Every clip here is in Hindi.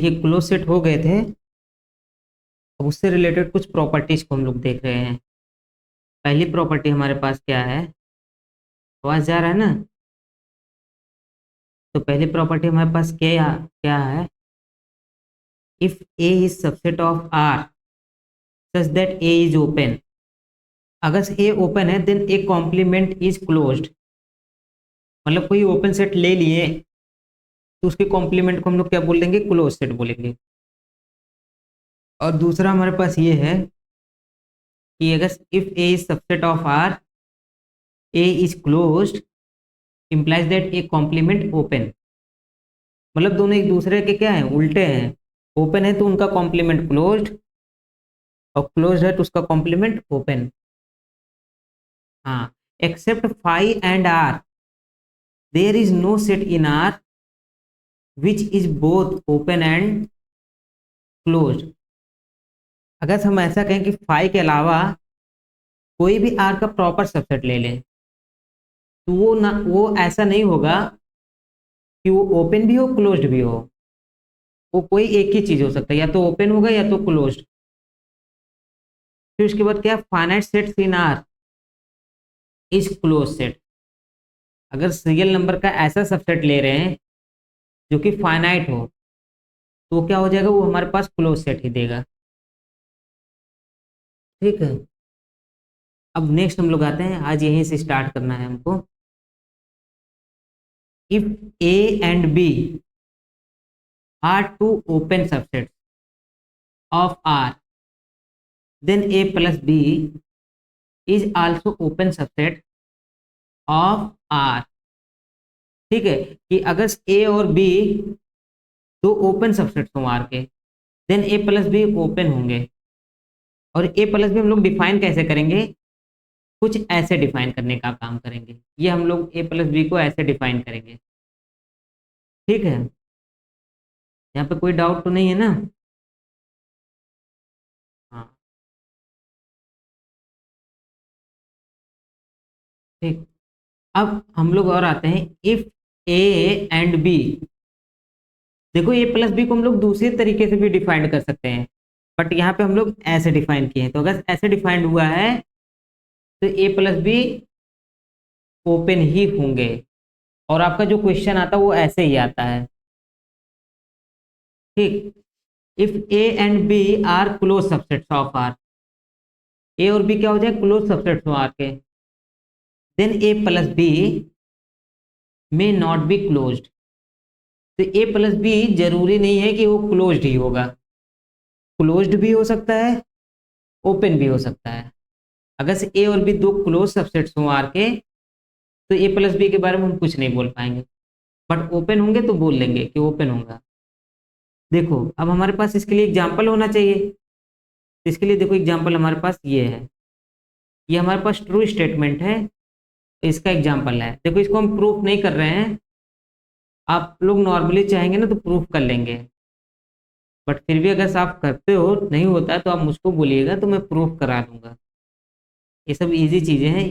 ये क्लोज सेट हो गए थे। अब उससे रिलेटेड कुछ प्रॉपर्टीज को हम लोग देख रहे हैं। पहली प्रॉपर्टी हमारे पास क्या है? आवाज जा रहा है ना? तो पहली प्रॉपर्टी हमारे पास क्या क्या है? If A is subset of R such that A is open. अगर ए ओपन है then A complement is closed. मतलब कोई ओपन सेट ले लिए तो उसके कॉम्प्लीमेंट को हम लोग क्या बोल देंगे? क्लोज सेट बोलेंगे। और दूसरा हमारे पास ये है कि अगर if A is subset of R A is closed implies that A complement open. मतलब दोनों एक दूसरे के क्या हैं? उल्टे हैं। ओपन है तो उनका कॉम्प्लीमेंट क्लोज्ड, और क्लोज्ड है तो उसका कॉम्प्लीमेंट ओपन। हाँ। Except phi and R there is no set in R which is both open and closed. अगर हम ऐसा कहें कि फाई के अलावा कोई भी आर का प्रॉपर सबसेट ले लें तो वो ऐसा नहीं होगा कि वो ओपन भी हो क्लोज्ड भी हो। वो कोई एक ही चीज हो सकता है, या तो ओपन होगा या तो क्लोज्ड। फिर उसके बाद क्या? Finite set in are is close set. अगर रियल नंबर का ऐसा सबसेट ले रहे हैं जो कि फाइनाइट हो तो वो क्या हो जाएगा? वो हमारे पास क्लोज सेट ही देगा। ठीक है। अब नेक्स्ट हम लोग आते हैं, आज यहीं से स्टार्ट करना है हमको। If A and B are two open subsets of R then A plus B is also open subset of R. ठीक है। कि अगर ए और बी दो ओपन सबसेट्स हों आर के then A plus B open होंगे। और ए प्लस बी हम लोग डिफाइन कैसे करेंगे? कुछ ऐसे डिफाइन करने का काम करेंगे। ये हम लोग ए प्लस बी को ऐसे डिफाइन करेंगे। ठीक है। यहाँ पे कोई डाउट तो नहीं है ना? हाँ। ठीक। अब हम लोग और आते हैं, इफ ए एंड बी। देखो ए प्लस बी को हम लोग दूसरे तरीके से भी डिफाइन कर सकते हैं, बट यहाँ पे हम लोग ऐसे डिफाइन किए हैं। तो अगर ऐसे डिफाइंड हुआ है तो ए प्लस बी ओपन ही होंगे। और आपका जो क्वेश्चन आता है वो ऐसे ही आता है। ठीक। If A and B are close subsets of R, A और बी क्या हो जाए? क्लोज सबसेट्स हो आर के, then A plus B may not be closed. तो ए प्लस बी जरूरी नहीं है कि वो क्लोज्ड ही होगा। क्लोज्ड भी हो सकता है, ओपन भी हो सकता है। अगर से ए और बी दो क्लोज सबसेट्स हों आर के तो ए प्लस बी के बारे में हम कुछ नहीं बोल पाएंगे, बट ओपन होंगे तो बोल देंगे कि ओपन होगा। देखो अब हमारे पास इसके लिए एग्जाम्पल होना चाहिए। इसके लिए देखो एग्जाम्पल हमारे पास ये है। ये हमारे पास ट्रू स्टेटमेंट है, इसका एग्जाम्पल है। देखो इसको हम प्रूफ नहीं कर रहे हैं। आप लोग नॉर्मली चाहेंगे ना तो प्रूफ कर लेंगे, बट फिर भी अगर आप करते हो नहीं होता है तो आप मुझको बोलिएगा तो मैं प्रूफ करा दूंगा। ये सब इजी चीज़ें हैं।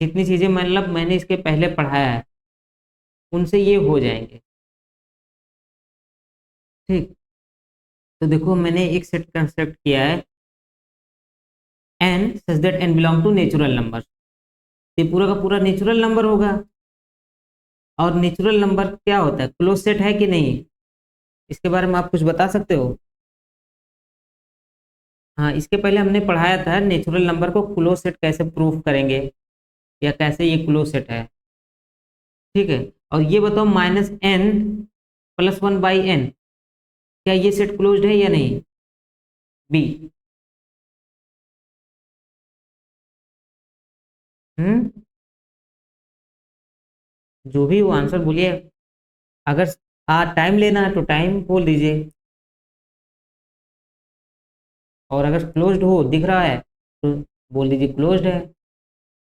जितनी चीज़ें मतलब मैंने इसके पहले पढ़ाया है उनसे ये हो जाएंगे। ठीक। तो देखो मैंने एक सेट कंस्ट्रक्ट किया है, n such that n belong to natural number. ये पूरा का पूरा नेचुरल नंबर होगा। और नेचुरल नंबर क्या होता है? क्लोज सेट है कि नहीं? इसके बारे में आप कुछ बता सकते हो? हाँ, इसके पहले हमने पढ़ाया था नेचुरल नंबर को क्लोज सेट कैसे प्रूफ करेंगे, या कैसे ये क्लोज सेट है। ठीक है। और ये बताओ minus n plus one by n, क्या ये सेट क्लोज्ड है या नहीं? बी। हम्म। जो भी वो आंसर बोलिए। अगर टाइम लेना है तो टाइम बोल दीजिए। और अगर क्लोज्ड हो दिख रहा है तो बोल दीजिए क्लोज्ड है।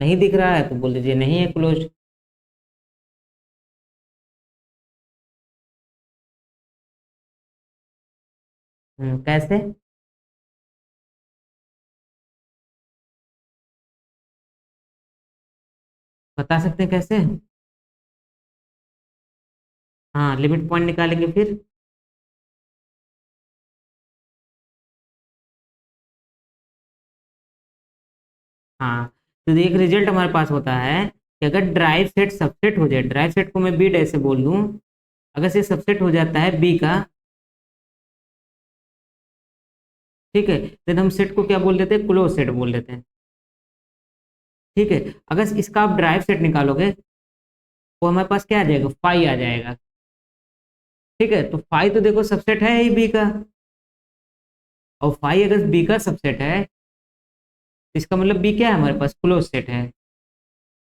नहीं दिख रहा है तो बोल दीजिए नहीं है क्लोज्ड। कैसे? बता सकते हैं कैसे? हाँ, लिमिट पॉइंट निकालेंगे फिर। हाँ, तो एक रिजल्ट हमारे पास होता है कि अगर ड्राइव सेट सबसेट हो जाए, ड्राइव सेट को मैं बी डैश से बोल दूं, अगर से सबसेट हो जाता है बी का, ठीक है, देन हम सेट को क्या बोल देते हैं, क्लोज सेट बोल देते हैं। ठीक है, अगर इसका आप ड्राइव सेट निकालोगे वो हमारे पास क्या आ जाएगा, फाई आ जाएगा। ठीक है, तो फाई तो देखो सबसेट है ही बी का, और फाई अगर बी का सबसेट है तो इसका मतलब बी क्या है, हमारे पास क्लोज सेट है।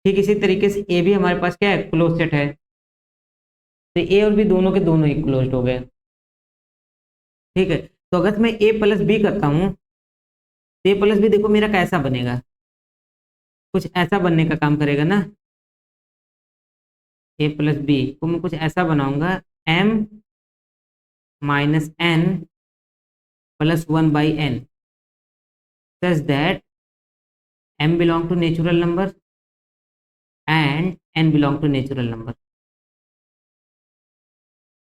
ठीक इसी तरीके से ए भी हमारे पास क्या है, क्लोज सेट है। तो ए और बी दोनों के दोनों ही क्लोज हो गए। ठीक है, तो अगर मैं ए प्लस बी करता हूँ तो ए प्लस बी देखो मेरा कैसा बनेगा, कुछ ऐसा बनने का काम करेगा ना। ए प्लस बी को मैं कुछ ऐसा बनाऊंगा, m minus n plus one by n, such that m belong to natural number and n belong to natural number.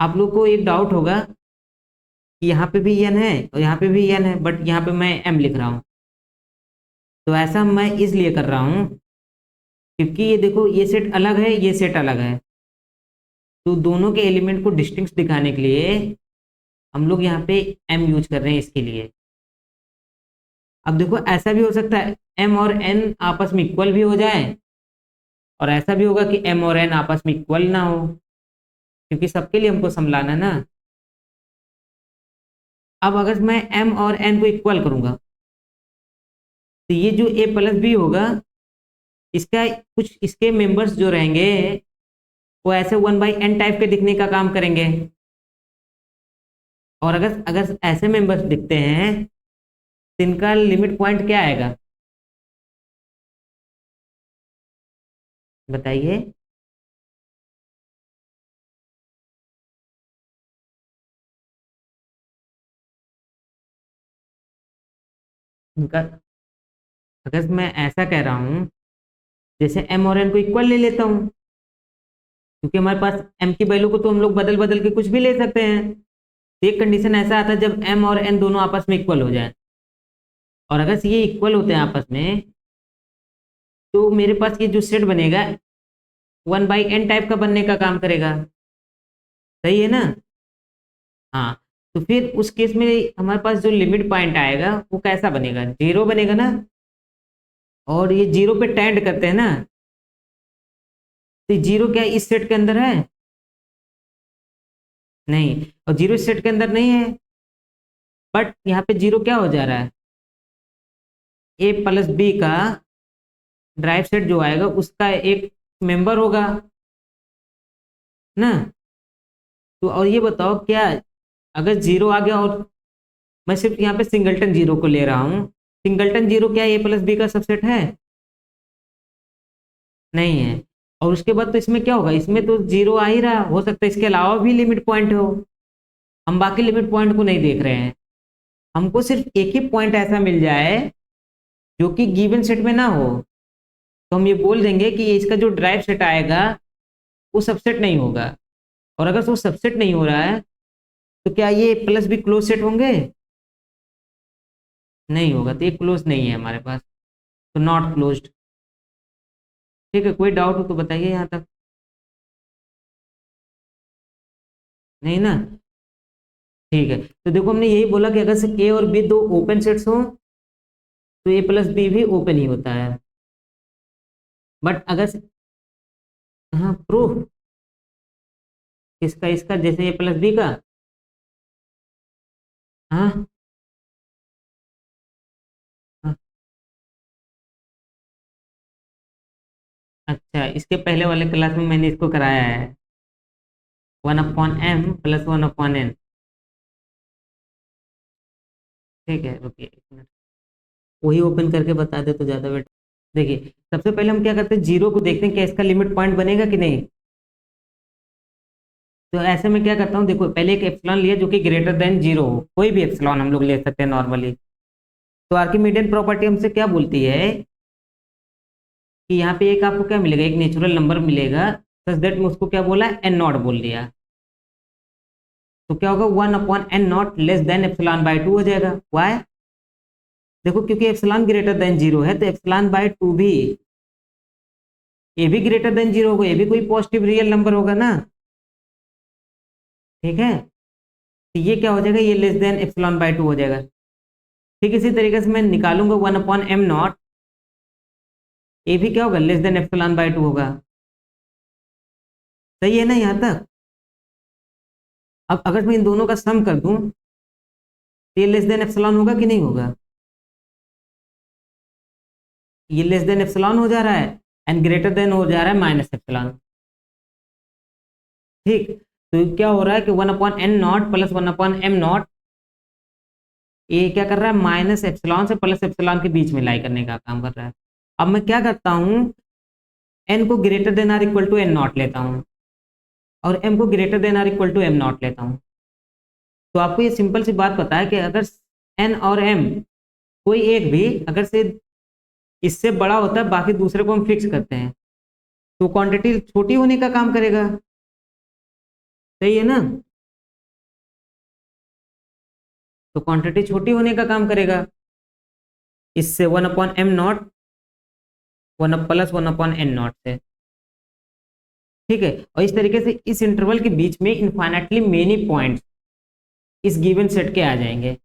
आप लोग को एक डाउट होगा कि यहाँ पे भी एन है और यहाँ पे भी एन है, बट यहाँ पे मैं एम लिख रहा हूँ। तो ऐसा मैं इसलिए कर रहा हूँ क्योंकि ये देखो ये सेट अलग है, ये सेट अलग है, तो दोनों के एलिमेंट को डिस्टिंक्ट दिखाने के लिए हम लोग यहाँ पे एम यूज कर रहे हैं इसके लिए। अब देखो ऐसा भी हो सकता है एम और एन आपस में इक्वल भी हो जाए, और ऐसा भी होगा कि एम और एन आपस में इक्वल ना हो, क्योंकि सबके लिए हमको समझाना है ना। अब अगर मैं एम और एन को इक्वल करूंगा तो ये जो ए प्लस बी होगा, इसका कुछ इसके मेंबर्स जो रहेंगे वो ऐसे वन बाई एन टाइप के दिखने का काम करेंगे, और अगर अगर ऐसे मेंबर्स दिखते हैं तो इनका लिमिट पॉइंट क्या आएगा, बताइए। इनका अगर मैं ऐसा कह रहा हूँ, जैसे एम और एन को इक्वल ले लेता हूँ, क्योंकि हमारे पास एम की वैल्यू को तो हम लोग बदल बदल के कुछ भी ले सकते हैं। तो एक कंडीशन ऐसा आता है जब एम और एन दोनों आपस में इक्वल हो जाए, और अगर ये इक्वल होते हैं आपस में, तो मेरे पास ये जो सेट बनेगा वन बाई एन टाइप का बनने का काम करेगा। सही है ना। हाँ, तो फिर उस केस में हमारे पास जो लिमिट पॉइंट आएगा वो कैसा बनेगा, जीरो बनेगा ना। और ये जीरो पे टेंड करते हैं ना, तो जीरो क्या इस सेट के अंदर है, नहीं, और जीरो इस सेट के अंदर नहीं है, बट यहाँ पे जीरो क्या हो जा रहा है, ए प्लस बी का ड्राइव सेट जो आएगा उसका एक मेंबर होगा ना। तो और ये बताओ क्या, अगर जीरो आ गया और मैं सिर्फ यहाँ पे सिंगलटन जीरो को ले रहा हूँ, सिंगलटन जीरो क्या ए प्लस बी का सबसेट है, नहीं है। और उसके बाद तो इसमें क्या होगा, इसमें तो जीरो आ ही रहा, हो सकता है इसके अलावा भी लिमिट पॉइंट हो, हम बाकी लिमिट पॉइंट को नहीं देख रहे हैं। हमको सिर्फ एक ही पॉइंट ऐसा मिल जाए जो कि गिवन सेट में ना हो, तो हम ये बोल देंगे कि इसका जो ड्राइव सेट आएगा वो सबसेट नहीं होगा। और अगर वो सबसेट नहीं हो रहा है तो क्या ये प्लस भी क्लोज सेट होंगे, नहीं होगा, तो ये क्लोज नहीं है हमारे पास, तो नॉट क्लोज्ड। ठीक है, कोई डाउट हो तो बताइए यहाँ तक। नहीं ना। ठीक है, तो देखो हमने यही बोला कि अगर से ए और बी दो ओपन सेट्स हो तो ए प्लस बी भी ओपन ही होता है, बट अगर हाँ प्रूफ इसका इसका जैसे ए प्लस बी का, हाँ हाँ, अच्छा, इसके पहले वाले क्लास में मैंने इसको कराया है, one upon m plus one upon n. ठीक है, रुकिए एक मिनट, वही ओपन करके बता दे तो ज़्यादा बेटर। देखिए, सबसे पहले हम क्या करते हैं, जीरो को देखते हैं क्या इसका लिमिट पॉइंट बनेगा कि नहीं। तो ऐसे में क्या करता हूँ, देखो पहले एक एप्सिलॉन लिया जो कि ग्रेटर देन जीरो हो, कोई भी एप्सिलॉन हम लोग ले सकते हैं नॉर्मली। तो आर्किमीडियन प्रॉपर्टी हमसे क्या बोलती है कि यहाँ पे एक आपको क्या मिलेगा, एक नेचुरल नंबर मिलेगा, सच दैट में उसको क्या बोला, एन नॉट बोल दिया। तो क्या होगा, one upon n not less than epsilon by two हो जाएगा। वाई, देखो क्योंकि एप्सिलॉन ग्रेटर देन 0 है तो एप्सिलॉन बाय 2 भी ये भी ग्रेटर देन 0 होगा, ये भी कोई पॉजिटिव रियल नंबर होगा ना, ठीक है। तो ये क्या हो जाएगा, ये लेस देन एप्सिलॉन बाय 2 हो जाएगा। ठीक इसी तरीके से मैं निकालूंगा 1/m0, ये भी क्या होगा, लेस देन एप्सिलॉन बाय 2 होगा। सही है ना यहाँ तक। अब अगर मैं इन दोनों का सम कर दूं तो ये लेस देन एप्सिलॉन होगा कि नहीं होगा, ये लेस देन एप्सिलॉन हो जा रहा है एंड ग्रेटर देन हो जा रहा है माइनस एप्सिलॉन। ठीक, तो क्या हो रहा है कि 1/n0 प्लस 1/m0, ये क्या कर रहा है, माइनस एप्सिलॉन से प्लस एप्सिलॉन के बीच में लाई करने का काम कर रहा है। अब मैं क्या करता हूँ, n को greater than or equal to n0 लेता हूँ और m को greater than or equal to m0 लेता हूँ। तो आपको ये सिंपल सी बात पता है कि अगर n और m कोई एक भी अगर से इससे बड़ा होता है, बाकी दूसरे को हम फिक्स करते हैं, तो क्वांटिटी छोटी होने का काम करेगा। सही है ना, तो क्वांटिटी छोटी होने का काम करेगा। इससे 1/m0 1 प्लस 1/n0 से, ठीक है। और इस तरीके से इस इंटरवल के बीच में इनफाइनाइटली मेनी पॉइंट्स इस गिवन सेट के आ जाएंगे।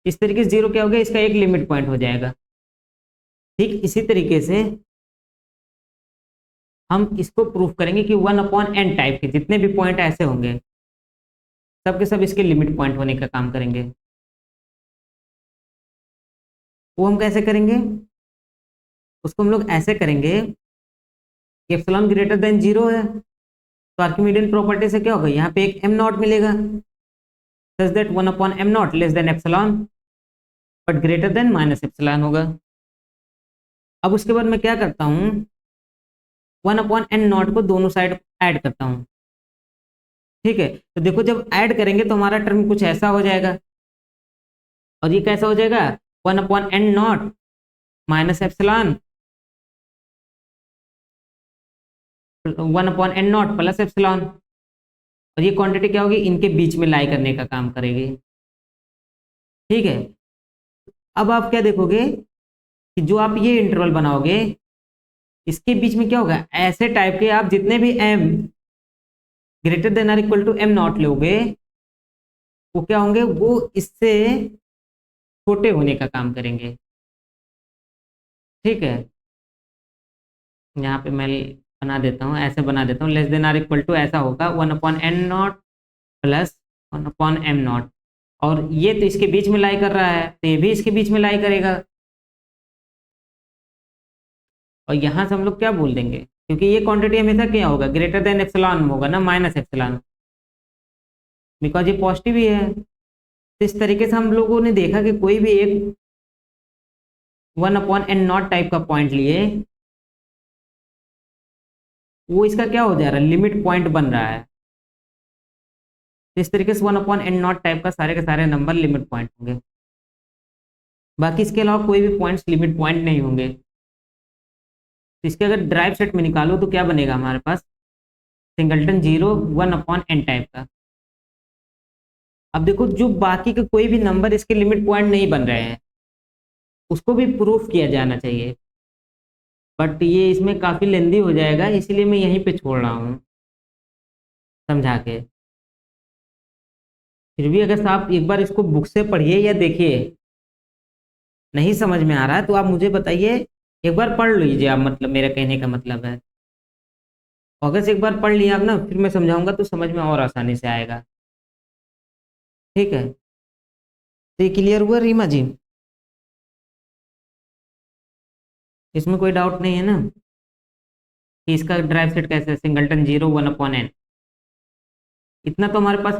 इस तरीके से 0 क्या हो गया, इसका एक लिमिट पॉइंट हो जाएगा। ठीक इसी तरीके से हम इसको प्रूफ करेंगे कि 1/n टाइप के जितने भी पॉइंट ऐसे होंगे सब के सब इसके लिमिट पॉइंट होने का काम करेंगे। वो हम कैसे करेंगे, उसको हम लोग ऐसे करेंगे कि एप्सिलॉन ग्रेटर देन 0 है तो आर्किमिडियन प्रॉपर्टी से क्या होगा, यहाँ पे एक m0 मिलेगा, such that 1/m0 less than epsilon but greater than minus epsilon होगा। अब उसके बाद मैं क्या करता हूँ, 1/n0 को दोनों साइड ऐड करता हूँ। ठीक है, तो देखो जब ऐड करेंगे तो हमारा टर्म कुछ ऐसा हो जाएगा, और ये कैसा हो जाएगा, 1/n0 minus epsilon 1/n0 plus epsilon, और ये क्वांटिटी क्या होगी, इनके बीच में लाई करने का काम करेगी। ठीक है, अब आप क्या देखोगे कि जो आप ये इंटरवल बनाओगे इसके बीच में क्या होगा, ऐसे टाइप के आप जितने भी m greater than or equal to m0 लोगे वो क्या होंगे, वो इससे छोटे होने का काम करेंगे। ठीक है, यहाँ पे मैं बना देता हूँ, ऐसे बना देता हूँ, less than or equal to ऐसा होगा 1/n0 प्लस 1/m0, और ये तो इसके बीच में लाई कर रहा है तो ये भी इसके बीच में लाई करेगा, और यहाँ से हम लोग क्या बोल देंगे, क्योंकि ये क्वांटिटी हमेशा क्या होगा, ग्रेटर देन एप्सिलॉन होगा ना, माइनस एप्सिलॉन, बिकॉज ये पॉजिटिव ही है। तो इस तरीके से हम लोगों ने देखा कि कोई भी एक 1/n0 टाइप का पॉइंट लिए वो इसका क्या हो जा रहा है, लिमिट पॉइंट बन रहा है। तो इस तरीके से 1/n0 टाइप का सारे के सारे नंबर लिमिट पॉइंट होंगे, बाकी इसके अलावा कोई भी पॉइंट्स लिमिट पॉइंट नहीं होंगे। तो इसके अगर ड्राइव सेट में निकालो तो क्या बनेगा हमारे पास, सिंगलटन 0 1/n टाइप का। अब देखो जो बाकी के कोई भी नंबर इसके लिमिट पॉइंट नहीं बन रहे हैं उसको भी प्रूफ किया जाना चाहिए, बट ये इसमें काफ़ी लेंदी हो जाएगा, इसीलिए मैं यहीं पे छोड़ रहा हूँ समझा के। फिर भी अगर आप एक बार इसको बुक से पढ़िए या देखिए, नहीं समझ में आ रहा है तो आप मुझे बताइए, एक बार पढ़ लीजिए आप, मतलब मेरा कहने का मतलब है, अगर से एक बार पढ़ लिया आप ना फिर मैं समझाऊंगा तो समझ में और आसानी से आएगा। ठीक है, तो ये क्लियर हुआ रीमा जी, इसमें कोई डाउट नहीं है ना कि इसका ड्राइव सेट कैसे है, सिंगलटन 0 1/n, इतना तो हमारे पास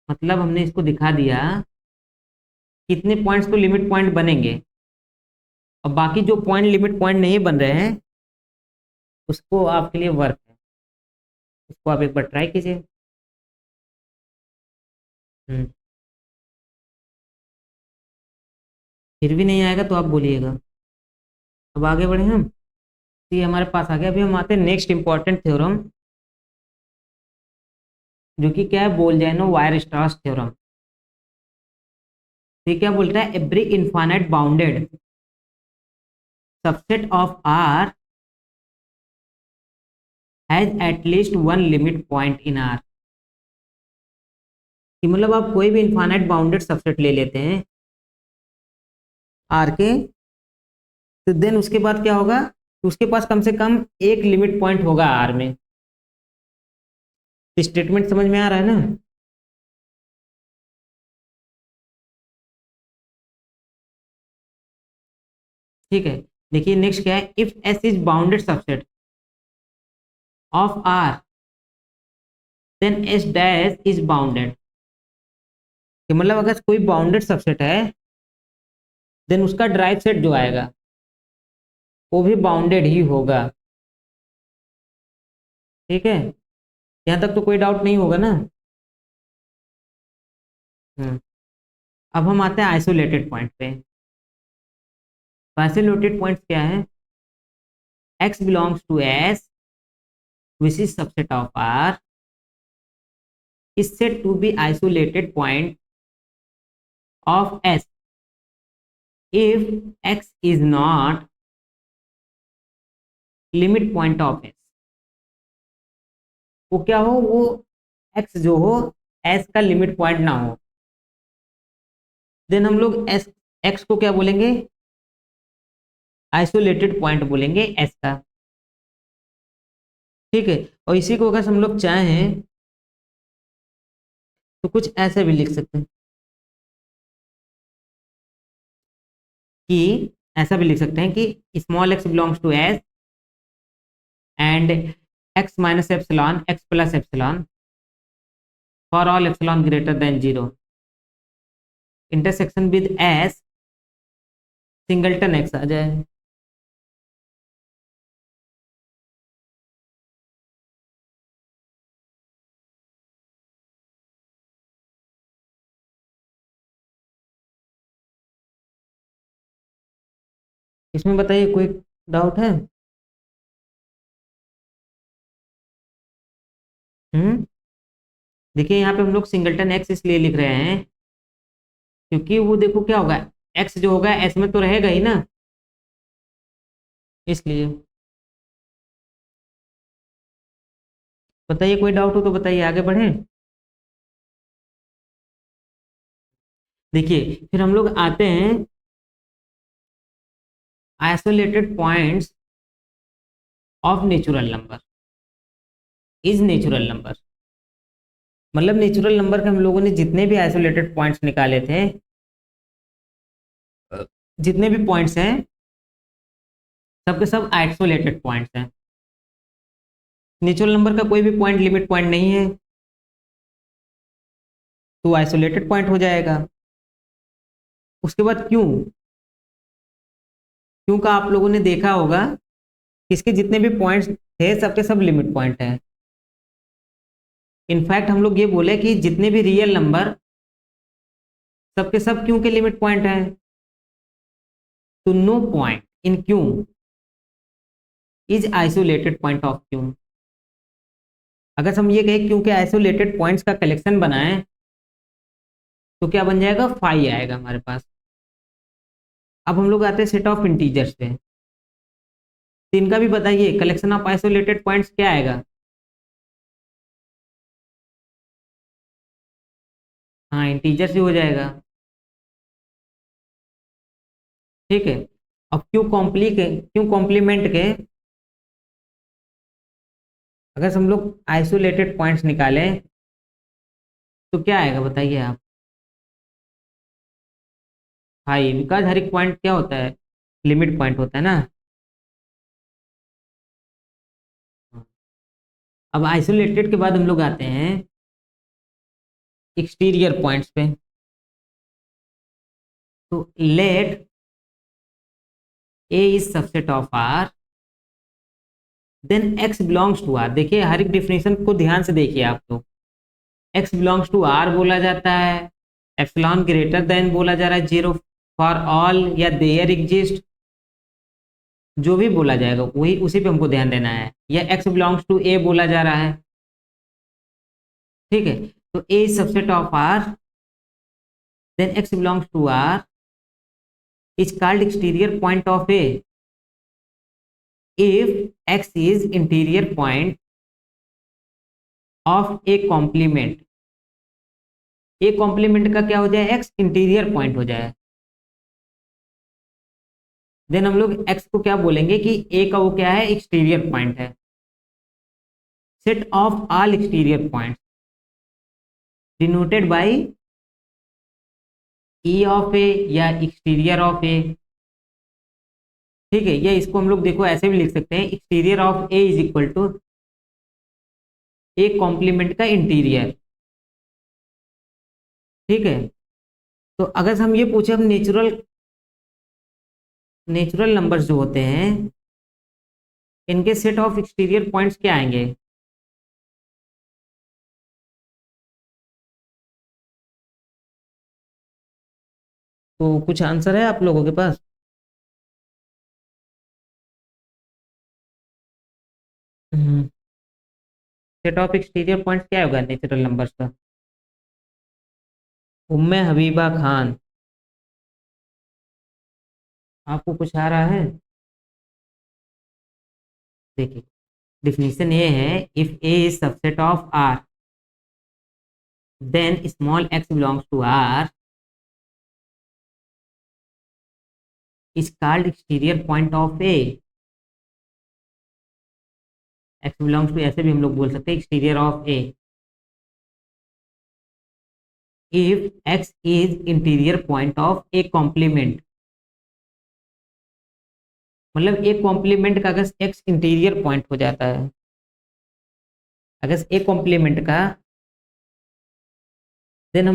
मतलब हमने इसको दिखा दिया कितने पॉइंट्स तो लिमिट पॉइंट बनेंगे, और बाकी जो पॉइंट लिमिट पॉइंट नहीं बन रहे हैं उसको आपके लिए वर्क है, उसको आप एक बार ट्राई कीजिए। फिर भी नहीं आएगा तो आप बोलिएगा। अब आगे बढ़े हम, तो ये हमारे पास आ गया, अभी हम आते हैं नेक्स्ट इंपॉर्टेंट थ्योरम जो कि क्या है, बोल जानो वायर स्ट्रास थ्योरम। तो ये क्या बोल रहा है, every infinite bounded subset of R has at least one limit point in R. कि मतलब आप कोई भी इनफाइनाइट बाउंडेड सबसेट ले लेते हैं आर के, तो देन उसके बाद क्या होगा, उसके पास कम से कम एक लिमिट पॉइंट होगा आर में। स्टेटमेंट समझ में आ रहा है ना। ठीक है, देखिए नेक्स्ट क्या है, if S is bounded subset of R then S dash is bounded. कि मतलब अगर कोई बाउंडेड सबसेट है देन उसका ड्राइव सेट जो आएगा वो भी बाउंडेड ही होगा। ठीक है, यहाँ तक तो कोई डाउट नहीं होगा ना। अब हम आते हैं आइसोलेटेड पॉइंट पे। आइसोलेटेड पॉइंट्स क्या है, x belongs to S which is subset of R is said to be isolated point of S if x is not limit point of S। वो क्या हो, वो x जो हो S का लिमिट पॉइंट ना हो, देन हम लोग x को क्या बोलेंगे, आइसोलेटेड पॉइंट बोलेंगे S का। ठीक है, और इसी को अगर हम लोग चाहें तो कुछ ऐसे भी लिख सकते हैं कि, ऐसा भी लिख सकते हैं कि small x belongs to S and x minus epsilon x plus epsilon for all epsilon greater than 0 intersection with S singleton x आ जाए। इसमें बताइए कोई डाउट है। देखिए यहाँ पे हम लोग सिंगलटन x इसलिए लिख रहे हैं क्योंकि वो देखो क्या होगा, x जो होगा s में तो रहेगा ही ना, इसलिए। बताइए कोई डाउट हो तो बताइए, आगे बढ़े। देखिए फिर हम लोग आते हैं isolated points of natural number is natural number. मतलब नेचुरल नंबर के हम लोगों ने जितने भी आइसोलेटेड पॉइंट्स निकाले थे, जितने भी पॉइंट्स हैं सबके सब आइसोलेटेड पॉइंट्स हैं। नेचुरल नंबर का कोई भी पॉइंट लिमिट पॉइंट नहीं है तो आइसोलेटेड पॉइंट हो जाएगा। उसके बाद क्यों, क्यों का आप लोगों ने देखा होगा कि इसके जितने भी पॉइंट्स थे सबके सब लिमिट पॉइंट है। इनफैक्ट हम लोग ये बोले कि जितने भी रियल नंबर सबके सब क्यों के लिमिट पॉइंट है, तो no point in Q is isolated point of Q. अगर हम ये कहें क्यू के आइसोलेटेड पॉइंट्स का कलेक्शन बनाएं तो क्या बन जाएगा, फाई आएगा हमारे पास। अब हम लोग आते हैं सेट ऑफ इंटीजर्स पे, तो इनका भी बताइए कलेक्शन ऑफ आइसोलेटेड पॉइंट्स क्या आएगा। हाँ इंटीजर से हो जाएगा। ठीक है, अब क्यों कॉम्प्लीमेंट के अगर हम लोग आइसोलेटेड पॉइंट्स निकालें तो क्या आएगा बताइए आप, हाई, बिकॉज हर एक पॉइंट क्या होता है, लिमिट पॉइंट होता है ना। अब आइसोलेटेड के बाद हम लोग आते हैं एक्सटीरियर पॉइंट्स पे। तो let A is subset of R then x belongs to R. देखिए हर एक डिफिनेशन को ध्यान से देखिए आप लोग, एक्स बिलोंग्स टू आर बोला जाता है, एप्सिलॉन ग्रेटर देन बोला जा रहा है 0 फॉर ऑल या देयर एग्जिस्ट, जो भी बोला जाएगा वही उसी पे हमको ध्यान देना है। या एक्स बिलोंग्स टू ए बोला जा रहा है। ठीक है, तो A is subset of R then x belongs to R is called exterior point of A if x is interior point of a complement. A complement का क्या हो जाए, एक्स इंटीरियर पॉइंट हो जाए। देन हम लोग एक्स को क्या बोलेंगे कि ए का वो क्या है, एक्सटीरियर पॉइंट है। Set of all exterior point denoted by E of A या एक्सटीरियर ऑफ ए, ठीक है। या इसको हम लोग देखो ऐसे भी लिख सकते हैं, exterior of A is equal to A complement का इंटीरियर, ठीक है। तो अगर हम ये पूछे हम नेचुरल नंबर्स जो होते हैं इनके सेट ऑफ एक्सटीरियर पॉइंट्स क्या आएंगे, तो कुछ आंसर है आप लोगों के पास? सेट ऑफ एक्सटीरियर पॉइंट्स क्या होगा नेचुरल नंबर्स का? उम्मे हबीबा खान, आपको कुछ आ रहा है? देखिए डिफिनीशन ये है, if A is subset of R then small x belongs to R is called exterior point of A. X belongs to ऐसे भी हम लोग बोल सकते हैं, exterior of A if x is interior point of A complement. मतलब एक कॉम्प्लीमेंट का अगर एक्स इंटीरियर पॉइंट हो जाता है, अगर एक कॉम्प्लीमेंट का, देन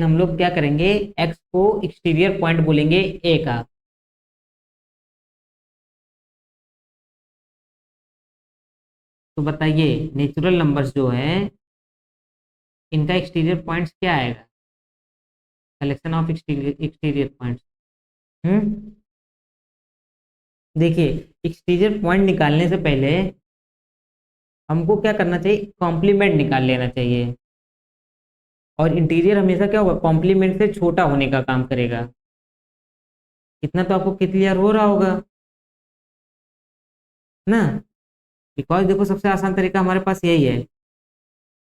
हम लोग क्या करेंगे, एक्स को एक्सटीरियर पॉइंट बोलेंगे ए का। तो बताइए नेचुरल नंबर्स जो हैं इनका एक्सटीरियर पॉइंट्स क्या आएगा, कलेक्शन ऑफ एक्सटीरियर पॉइंट्स। देखिए एक्सटीरियर पॉइंट निकालने से पहले हमको क्या करना चाहिए, कॉम्प्लीमेंट निकाल लेना चाहिए। और इंटीरियर हमेशा क्या होगा, कॉम्प्लीमेंट से छोटा होने का काम करेगा। इतना तो आपको क्लियर हो रहा होगा ना। बिकॉज देखो सबसे आसान तरीका हमारे पास यही है।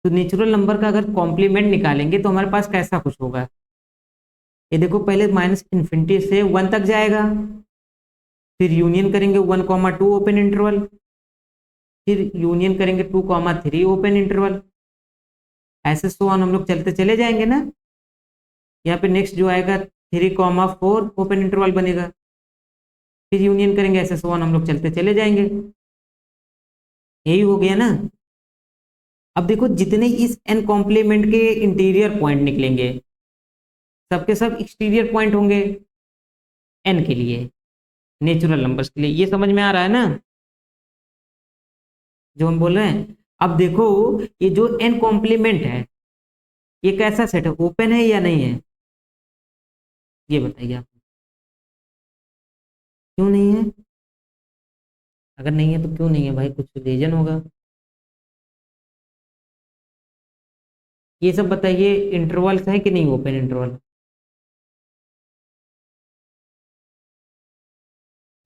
तो नेचुरल नंबर का अगर कॉम्प्लीमेंट निकालेंगे तो हमारे पास कैसा कुछ होगा, ये देखो पहले माइनस इन्फिनिटी से 1 तक जाएगा, फिर यूनियन करेंगे 1,2 ओपन इंटरवल, फिर यूनियन करेंगे 2,3 ओपन इंटरवल, ऐसे सो ऑन हम लोग चलते चले जाएंगे ना। यहाँ पे नेक्स्ट जो आएगा 3,4 ओपन इंटरवल बनेगा, फिर यूनियन करेंगे, ऐसे सो ऑन हम लोग चलते चले जाएंगे। यही हो गया ना। अब देखो जितने इस एन कॉम्प्लीमेंट के इंटीरियर पॉइंट निकलेंगे सबके सब एक्सटीरियर पॉइंट होंगे एन के लिए, नेचुरल नंबर्स के लिए। ये समझ में आ रहा है ना जो हम बोल रहे हैं। अब देखो ये जो एन कॉम्प्लीमेंट है ये कैसा सेट है, ओपन है या नहीं है, ये बताइए आप। क्यों नहीं है? अगर नहीं है तो क्यों नहीं है भाई, कुछ रीजन होगा। ये सब बताइए, इंटरवल्स है कि नहीं ओपन इंटरवल?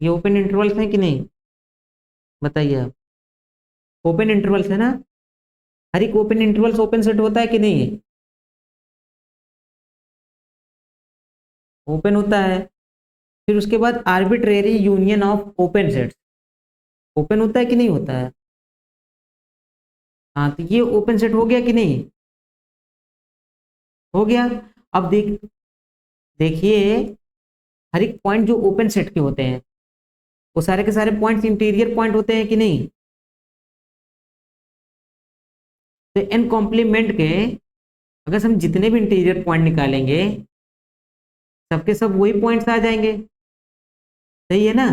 ये ओपन इंटरवल्स है कि नहीं, बताइए आप। ओपन इंटरवल्स है ना, हर एक ओपन इंटरवल्स ओपन सेट होता है कि नहीं है? ओपन होता है। फिर उसके बाद arbitrary union of open sets open होता है कि नहीं होता है? हाँ तो ये ओपन सेट हो गया कि नहीं, हो गया। अब देखिए हर एक पॉइंट जो ओपन सेट के होते हैं वो सारे के सारे पॉइंट्स इंटीरियर पॉइंट होते हैं कि नहीं। तो एन कॉम्प्लीमेंट के अगर हम जितने भी इंटीरियर पॉइंट निकालेंगे सबके सब वही पॉइंट्स आ जाएंगे, सही है ना।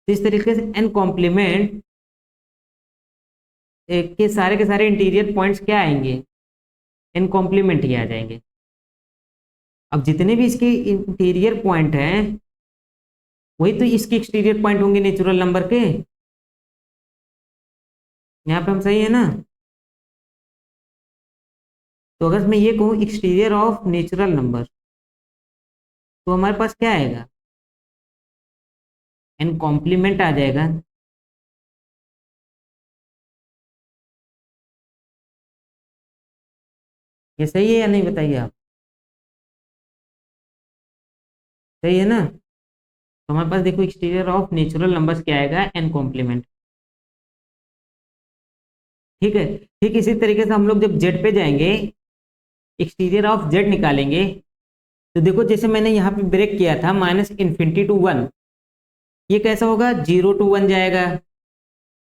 तो इस तरीके से एन कॉम्प्लीमेंट के सारे इंटीरियर पॉइंट्स क्या आएंगे, एन कॉम्प्लीमेंट ही आ जाएंगे। अब जितने भी इसके इंटीरियर पॉइंट हैं वही तो इसके एक्सटीरियर पॉइंट होंगे नेचुरल नंबर के। यहाँ पे हम सही है ना। तो अगर मैं ये कहूँ एक्सटीरियर ऑफ नेचुरल नंबर, तो हमारे पास क्या आएगा, एन कॉम्प्लीमेंट आ जाएगा। ये सही है या नहीं, बताइए आप। सही है ना। तो हमारे पास देखो एक्सटीरियर ऑफ नेचुरल नंबर्स क्या आएगा, एन कॉम्प्लीमेंट। ठीक है। ठीक इसी तरीके से हम लोग जब जेड पे जाएंगे, एक्सटीरियर ऑफ जेड निकालेंगे, तो देखो जैसे मैंने यहाँ पे ब्रेक किया था माइनस इन्फिनिटी टू वन, ये कैसा होगा, 0 to 1 जाएगा,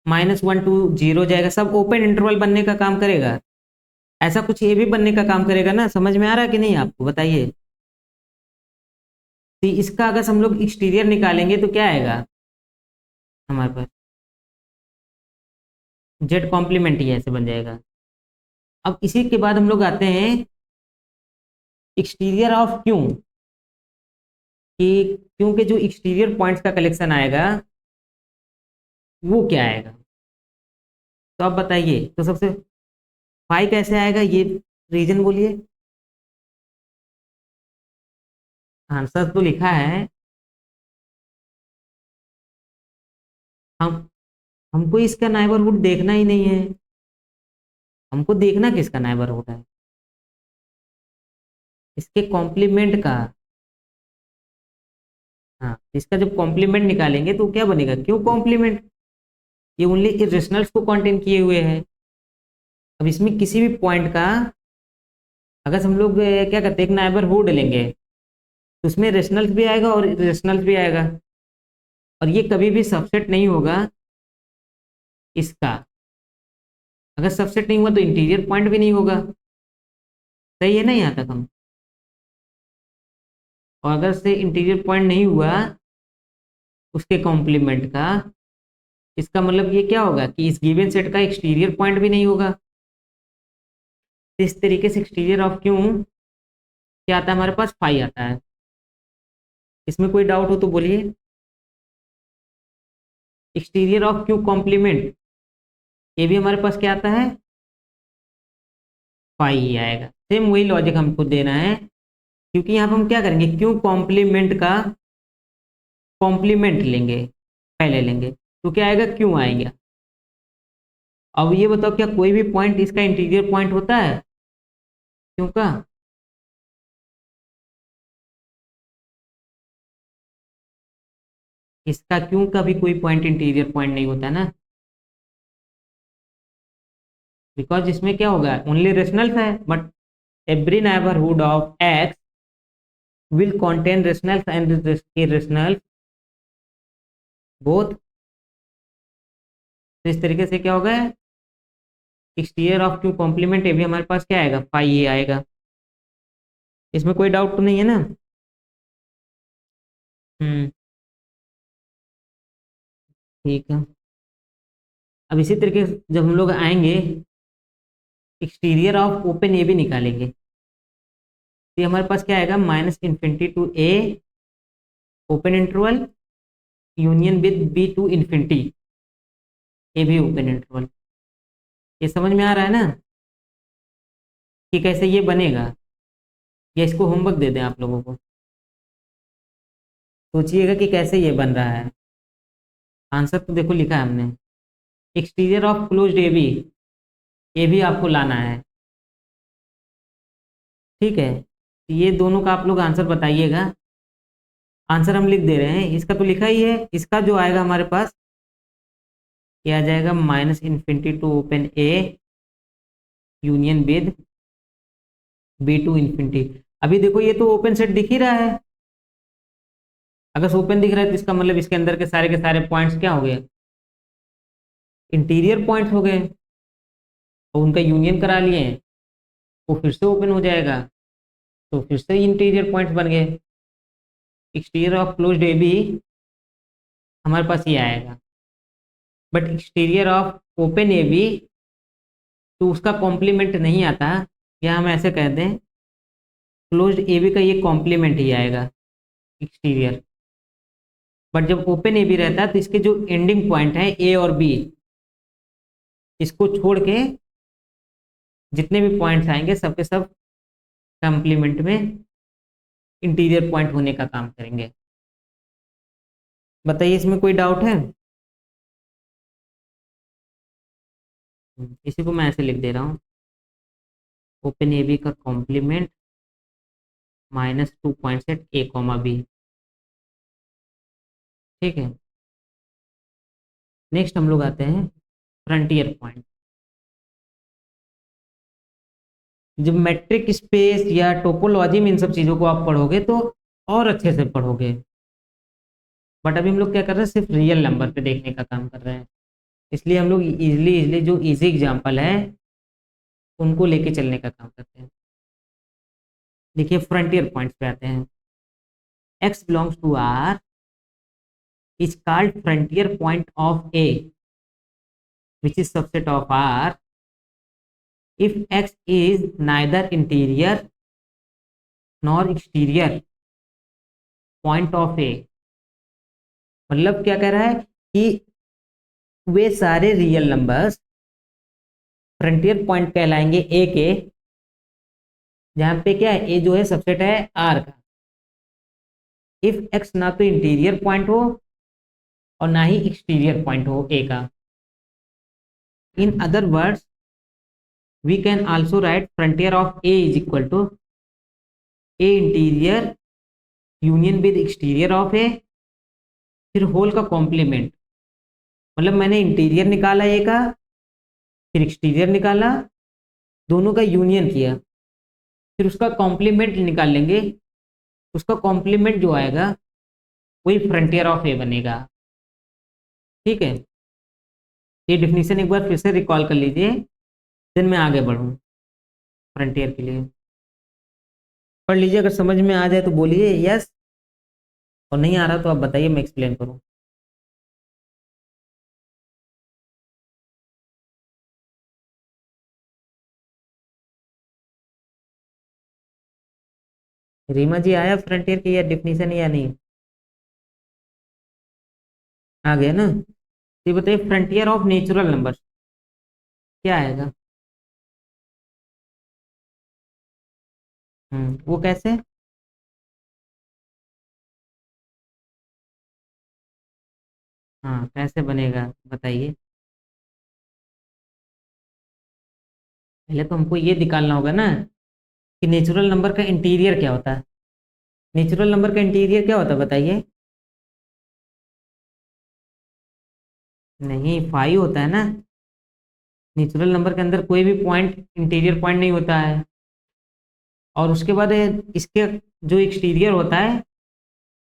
-1 to 0 जाएगा, सब ओपन इंटरवल बनने का काम करेगा। ऐसा कुछ ये भी बनने का काम करेगा ना, समझ में आ रहा है कि नहीं आपको, बताइए। तो इसका अगर हम लोग एक्सटीरियर निकालेंगे तो क्या आएगा हमारे पास, जेड कॉम्प्लीमेंट ही ऐसे बन जाएगा। अब इसी के बाद हम लोग आते हैं एक्सटीरियर ऑफ क्यू, कि क्यू के जो एक्सटीरियर पॉइंट्स का कलेक्शन आएगा वो क्या आएगा। तो आप बताइए, तो सबसे फाई कैसे आएगा, ये रीजन बोलिए। आंसर तो लिखा है, हम हमको इसका नाइबरहुड देखना ही नहीं है, हमको देखना किसका नाइबरहुड है, इसके कॉम्प्लीमेंट का। हाँ, इसका जब कॉम्प्लीमेंट निकालेंगे तो क्या बनेगा, क्यों कॉम्प्लीमेंट, ये ओनली इरेशनल्स को कंटेन किए हुए है। अब इसमें किसी भी पॉइंट का अगर हम लोग क्या करते हैं, एक नाइबरहुड लेंगे, तो उसमें रेशनल्स भी आएगा और इरेशनल्स भी आएगा, और ये कभी भी सबसेट नहीं होगा इसका। अगर सबसेट नहीं हुआ तो इंटीरियर पॉइंट भी नहीं होगा। सही है ना यहाँ तक हम। और अगर से इंटीरियर पॉइंट नहीं हुआ उसके कॉम्प्लीमेंट का, इसका मतलब ये क्या होगा कि इस गिवन सेट का एक्सटीरियर पॉइंट भी नहीं होगा। तो इस तरीके से एक्सटीरियर ऑफ क्यों क्या आता है हमारे पास, फाई आता है। इसमें कोई डाउट हो तो बोलिए। एक्सटीरियर ऑफ क्यू कॉम्प्लीमेंट, ये भी हमारे पास क्या आता है, फाई ही आएगा। सेम वही लॉजिक हमको देना है, क्योंकि यहाँ पर हम क्या करेंगे, क्यू कॉम्प्लीमेंट का कॉम्प्लीमेंट लेंगे, पहले लेंगे, तो क्या आएगा, क्यों आएगा। अब ये बताओ, क्या कोई भी पॉइंट इसका इंटीरियर पॉइंट होता है क्यों का। इसका क्यों का भी कोई पॉइंट इंटीरियर पॉइंट नहीं होता ना, बिकॉज इसमें क्या होगा, ओनली रेशनल्स है, but every neighbourhood of x will contain rationals and irrationals both। तो इस तरीके से क्या होगा, एक्सटीरियर ऑफ क्यू कॉम्प्लीमेंट, ये भी हमारे पास क्या आएगा, फाई ये आएगा। इसमें कोई डाउट तो नहीं है ना। हम्म। ठीक है। अब इसी तरीके से जब हम लोग आएंगे एक्सटीरियर ऑफ ओपन ए भी निकालेंगे, तो ये हमारे पास क्या आएगा, -infinity to A open interval union with B to infinity, A भी ओपन इंटरवल। ये समझ में आ रहा है ना कि कैसे ये बनेगा, या इसको होमवर्क दे दें आप लोगों को, सोचिएगा कि कैसे ये बन रहा है। आंसर तो देखो लिखा है हमने, exterior of closed A B, ये भी आपको लाना है। ठीक है, ये दोनों का आप लोग आंसर बताइएगा। आंसर हम लिख दे रहे हैं, इसका तो लिखा ही है, इसका जो आएगा हमारे पास क्या आ जाएगा, -minus infinity to open A union with B to infinity. अभी देखो ये तो ओपन सेट दिख ही रहा है, अगर ओपन दिख रहा है तो इसका मतलब इसके अंदर के सारे पॉइंट्स क्या हो गए, इंटीरियर पॉइंट्स हो गए, और उनका यूनियन करा लिए, वो फिर से ओपन हो जाएगा, तो फिर से इंटीरियर पॉइंट्स बन गए। Exterior of closed A B हमारे पास ये आएगा, but exterior of open A B तो उसका कॉम्प्लीमेंट नहीं आता, या हम ऐसे कह दें क्लोज्ड ए बी का ये कॉम्प्लीमेंट ही आएगा एक्सटीरियर। बट जब ओपन ए बी रहता है तो इसके जो एंडिंग पॉइंट है ए और बी, इसको छोड़ के जितने भी पॉइंट्स आएंगे सब के सब कॉम्प्लीमेंट में इंटीरियर पॉइंट होने का काम करेंगे। बताइए इसमें कोई डाउट है? इसी को मैं ऐसे लिख दे रहा हूँ, ओपन ए बी का complement -2 points at A comma B. ठीक है, नेक्स्ट हम लोग आते हैं फ्रंटियर पॉइंट। जब मैट्रिक स्पेस या टोपोलॉजी में इन सब चीज़ों को आप पढ़ोगे तो और अच्छे से पढ़ोगे, बट अभी हम लोग क्या कर रहे हैं, सिर्फ रियल नंबर पे देखने का काम कर रहे हैं। इसलिए हम लोग इजली इजली जो इजी एग्जाम्पल है उनको लेके चलने का काम करते हैं। देखिए फ्रंटियर पॉइंट्स पे आते हैं। x belongs to r is called frontier point of a which is subset of r if x is neither interior nor exterior point of a। मतलब क्या कह रहा है कि वे सारे रियल नंबर्स फ्रंटियर पॉइंट कहलाएंगे ए के, जहां पे क्या है, ए जो है सबसेट है आर का, इफ एक्स ना तो इंटीरियर पॉइंट हो और ना ही एक्सटीरियर पॉइंट हो ए का। In other words we can also write frontier of A is equal to A interior union with exterior of A, फिर होल का कॉम्प्लीमेंट। मतलब मैंने इंटीरियर निकाला ए का, फिर एक्सटीरियर निकाला, दोनों का यूनियन किया, फिर उसका कॉम्प्लीमेंट निकाल लेंगे। उसका कॉम्प्लीमेंट जो आएगा वही फ्रंटियर ऑफ ए बनेगा। ठीक है, ये डिफिनीशन एक बार फिर से रिकॉल कर लीजिए, देन मैं आगे बढ़ूँ फ्रंटियर के लिए। पढ़ लीजिए, अगर समझ में आ जाए तो बोलिए यस, और नहीं आ रहा तो आप बताइए, मैं एक्सप्लेन करूँ। रीमा जी आया फ्रंटियर की या डिफिनीशन या नहीं? आ गया ना? ये बताइए फ्रंटियर ऑफ नेचुरल नंबर क्या आएगा? वो कैसे? हाँ, कैसे बनेगा बताइए। पहले तो हमको ये निकालना होगा ना कि नेचुरल नंबर का इंटीरियर क्या होता है। नेचुरल नंबर का इंटीरियर क्या होता है बताइए। नहीं, 5 होता है ना। नेचुरल नंबर के अंदर कोई भी पॉइंट इंटीरियर पॉइंट नहीं होता है। और उसके बाद इसके जो एक्सटीरियर होता है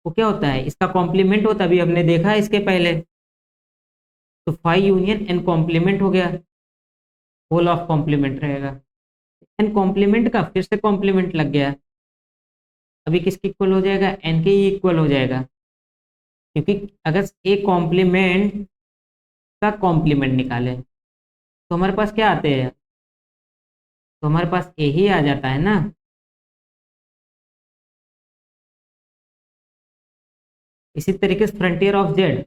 वो क्या होता है, इसका कॉम्प्लीमेंट होता है, अभी हमने देखा है इसके पहले। तो 5 यूनियन एन कॉम्प्लीमेंट हो गया, होल ऑफ कॉम्प्लीमेंट रहेगा। एन कॉम्प्लीमेंट का फिर से कॉम्प्लीमेंट लग गया, अभी किसके इक्वल हो जाएगा, एन के ही इक्वल हो जाएगा। क्योंकि अगर ए कॉम्प्लीमेंट का कॉम्प्लीमेंट निकाले तो हमारे पास क्या आते हैं, तो हमारे पास ए ही आ जाता है ना। इसी तरीके से फ्रंटियर ऑफ जेड,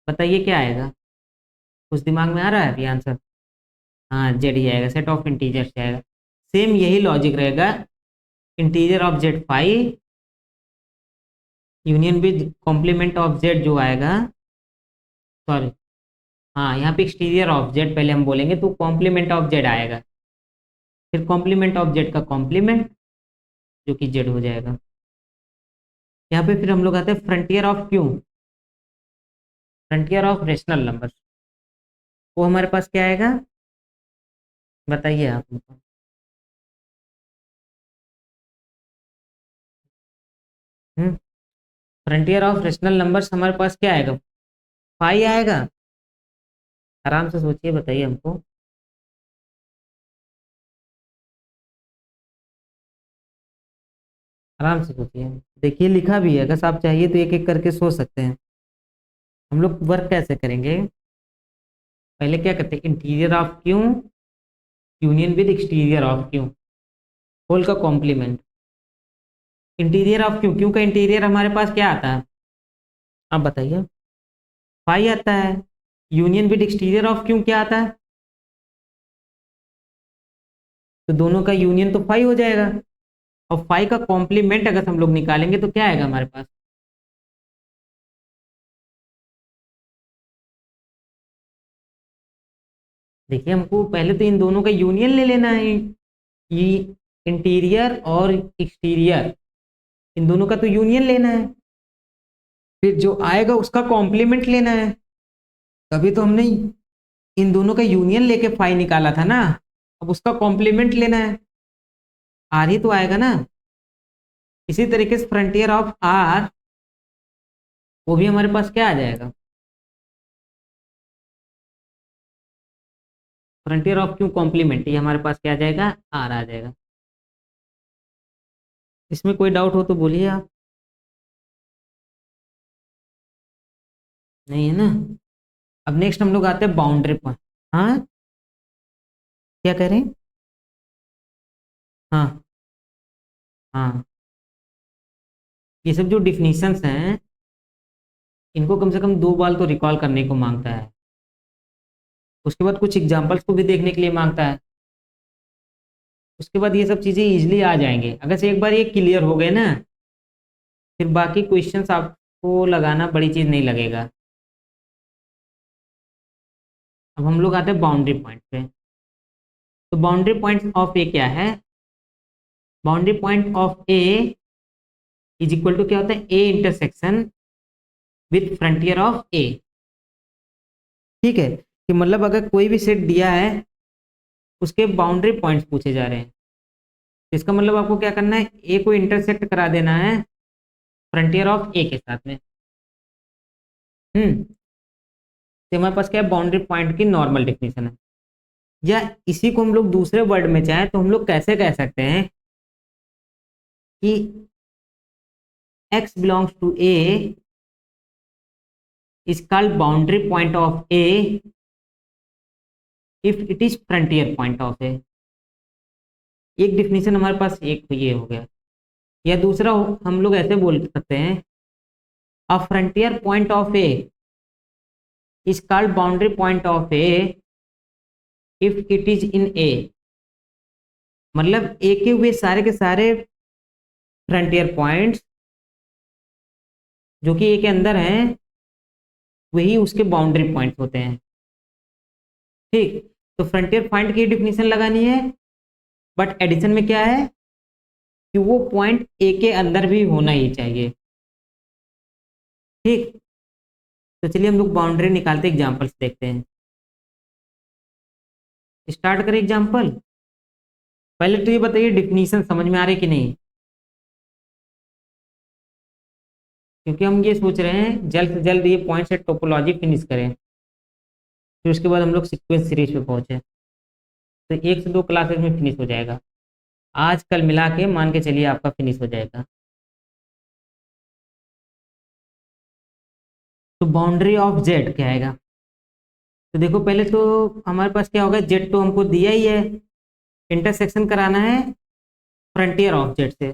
बताइए क्या आएगा, कुछ दिमाग में आ रहा है अभी आंसर? हाँ, जेड ही आएगा, सेट ऑफ इंटीजर से आएगा। सेम यही लॉजिक रहेगा, integer of Z 5 union with complement of Z जो आएगा, सॉरी, हाँ यहाँ पे एक्सटीरियर ऑफ जेड पहले हम बोलेंगे तो कॉम्प्लीमेंट ऑफ जेड आएगा, फिर कॉम्प्लीमेंट ऑफ जेड का कॉम्प्लीमेंट जो कि जेड हो जाएगा। यहाँ पे फिर हम लोग आते हैं frontier of Q, frontier of rational number. वो हमारे पास क्या आएगा बताइए आप हमको। फ्रंटियर ऑफ रेशनल नंबर्स हमारे पास क्या आएगा, 5 आएगा। आराम से सोचिए, बताइए हमको। आराम से सोचिए, देखिए लिखा भी है, अगर आप चाहिए तो एक एक करके सोच सकते हैं। हम लोग वर्क कैसे करेंगे, पहले क्या करते हैं, interior of Q union with exterior of Q, whole का complement. Interior of Q, Q का इंटीरियर हमारे पास क्या आता है, आप बताइए। 5 आता है। Union with exterior of Q क्या आता है, तो दोनों का यूनियन तो फाइव हो जाएगा। और फाइव का कॉम्प्लीमेंट अगर हम लोग निकालेंगे तो क्या आएगा हमारे पास? देखिए, हमको पहले तो इन दोनों का यूनियन ले लेना है। ये इंटीरियर और एक्सटीरियर, इन दोनों का तो यूनियन लेना है। फिर जो आएगा उसका कॉम्प्लीमेंट लेना है। तभी तो हमने इन दोनों का यूनियन लेके फाइव निकाला था ना। अब उसका कॉम्प्लीमेंट लेना है, आर ही तो आएगा ना। इसी तरीके से फ्रंटियर ऑफ आर, वो भी हमारे पास क्या आ जाएगा? फ्रंटियर ऑफ क्यू कॉम्प्लीमेंट, ये हमारे पास क्या आ जाएगा? आर आ जाएगा। इसमें कोई डाउट हो तो बोलिए आप। नहीं है ना? अब नेक्स्ट हम लोग आते हैं बाउंड्री पॉइंट। हाँ, क्या कह रहे हैं? हाँ हाँ, ये सब जो डिफिनीशंस हैं, इनको कम से कम दो बार तो रिकॉल करने को मांगता है। उसके बाद कुछ एग्जांपल्स को भी देखने के लिए मांगता है। उसके बाद ये सब चीज़ें इजीली आ जाएंगे अगर से एक बार ये क्लियर हो गए ना। फिर बाकी क्वेश्चंस आपको लगाना बड़ी चीज़ नहीं लगेगा। अब हम लोग आते हैं बाउंड्री पॉइंट पे। तो बाउंड्री पॉइंट ऑफ ए क्या है? Boundary point of A is equal to क्या होता है? A intersection with frontier of A. ठीक है, कि मतलब अगर कोई भी सेट दिया है, उसके बाउंड्री पॉइंट्स पूछे जा रहे हैं, तो इसका मतलब आपको क्या करना है? ए को इंटरसेक्ट करा देना है फ्रंटियर ऑफ ए के साथ में। तो हमारे पास क्या है? बाउंड्री पॉइंट की नॉर्मल डेफिनेशन है। या इसी को हम लोग दूसरे वर्ड में चाहें तो हम लोग कैसे कह सकते हैं कि x belongs to A is called boundary point of A if it is frontier point of A। एक डिफिनेशन हमारे पास एक तो ये हो गया। या दूसरा हम लोग ऐसे बोल सकते हैं, a frontier point of A is called boundary point of A if it is in A। मतलब ए के हुए सारे के सारे फ्रंटियर पॉइंट्स जो कि ए के अंदर हैं, वही उसके बाउंड्री पॉइंट्स होते हैं। ठीक, तो फ्रंटियर पॉइंट की डिफिनेशन लगानी है, बट एडिशन में क्या है कि वो पॉइंट ए के अंदर भी होना ही चाहिए। ठीक, तो चलिए हम लोग बाउंड्री निकालते एग्जांपल्स देखते हैं। स्टार्ट करें एग्जांपल। पहले तो ये बताइए डिफिनीशन समझ में आ रही कि नहीं, क्योंकि हम ये सोच रहे हैं जल्द से जल्द ये पॉइंट से टोपोलॉजी फिनिश करें, फिर उसके बाद हम लोग सीक्वेंस सीरीज पे पहुंचे। तो एक से दो क्लासेस में फिनिश हो जाएगा। आज कल मिला के मान के चलिए आपका फिनिश हो जाएगा। तो बाउंड्री ऑफ जेड क्या आएगा? तो देखो, पहले तो हमारे पास क्या होगा? जेड तो हमको दिया ही है, इंटरसेक्शन कराना है फ्रंटियर ऑफ जेड से।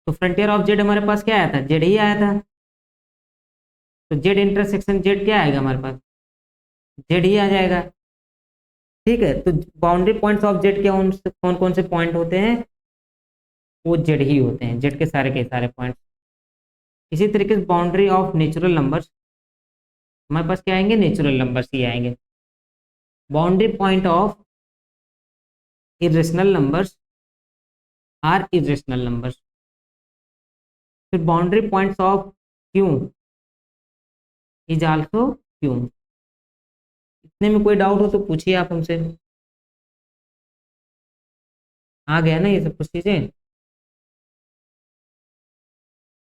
तो फ्रंटियर ऑफ जेड हमारे पास क्या आया था? जेड ही आया था। तो जेड इंटरसेक्शन जेड क्या आएगा हमारे पास? जेड ही आ जाएगा। ठीक है, तो बाउंड्री पॉइंट्स ऑफ जेड क्या, कौन कौन से पॉइंट होते हैं? वो जेड ही होते हैं, जेड के सारे पॉइंट। इसी तरीके से बाउंड्री ऑफ नेचुरल नंबर्स, हमारे पास क्या आएंगे? नेचुरल नंबर्स ही आएंगे। Boundary point of irrational numbers are irrational numbers. फिर boundary points of Q is also Q. इतने में कोई डाउट हो तो पूछिए आप हमसे। आ गया ना ये सब कुछ चीजें?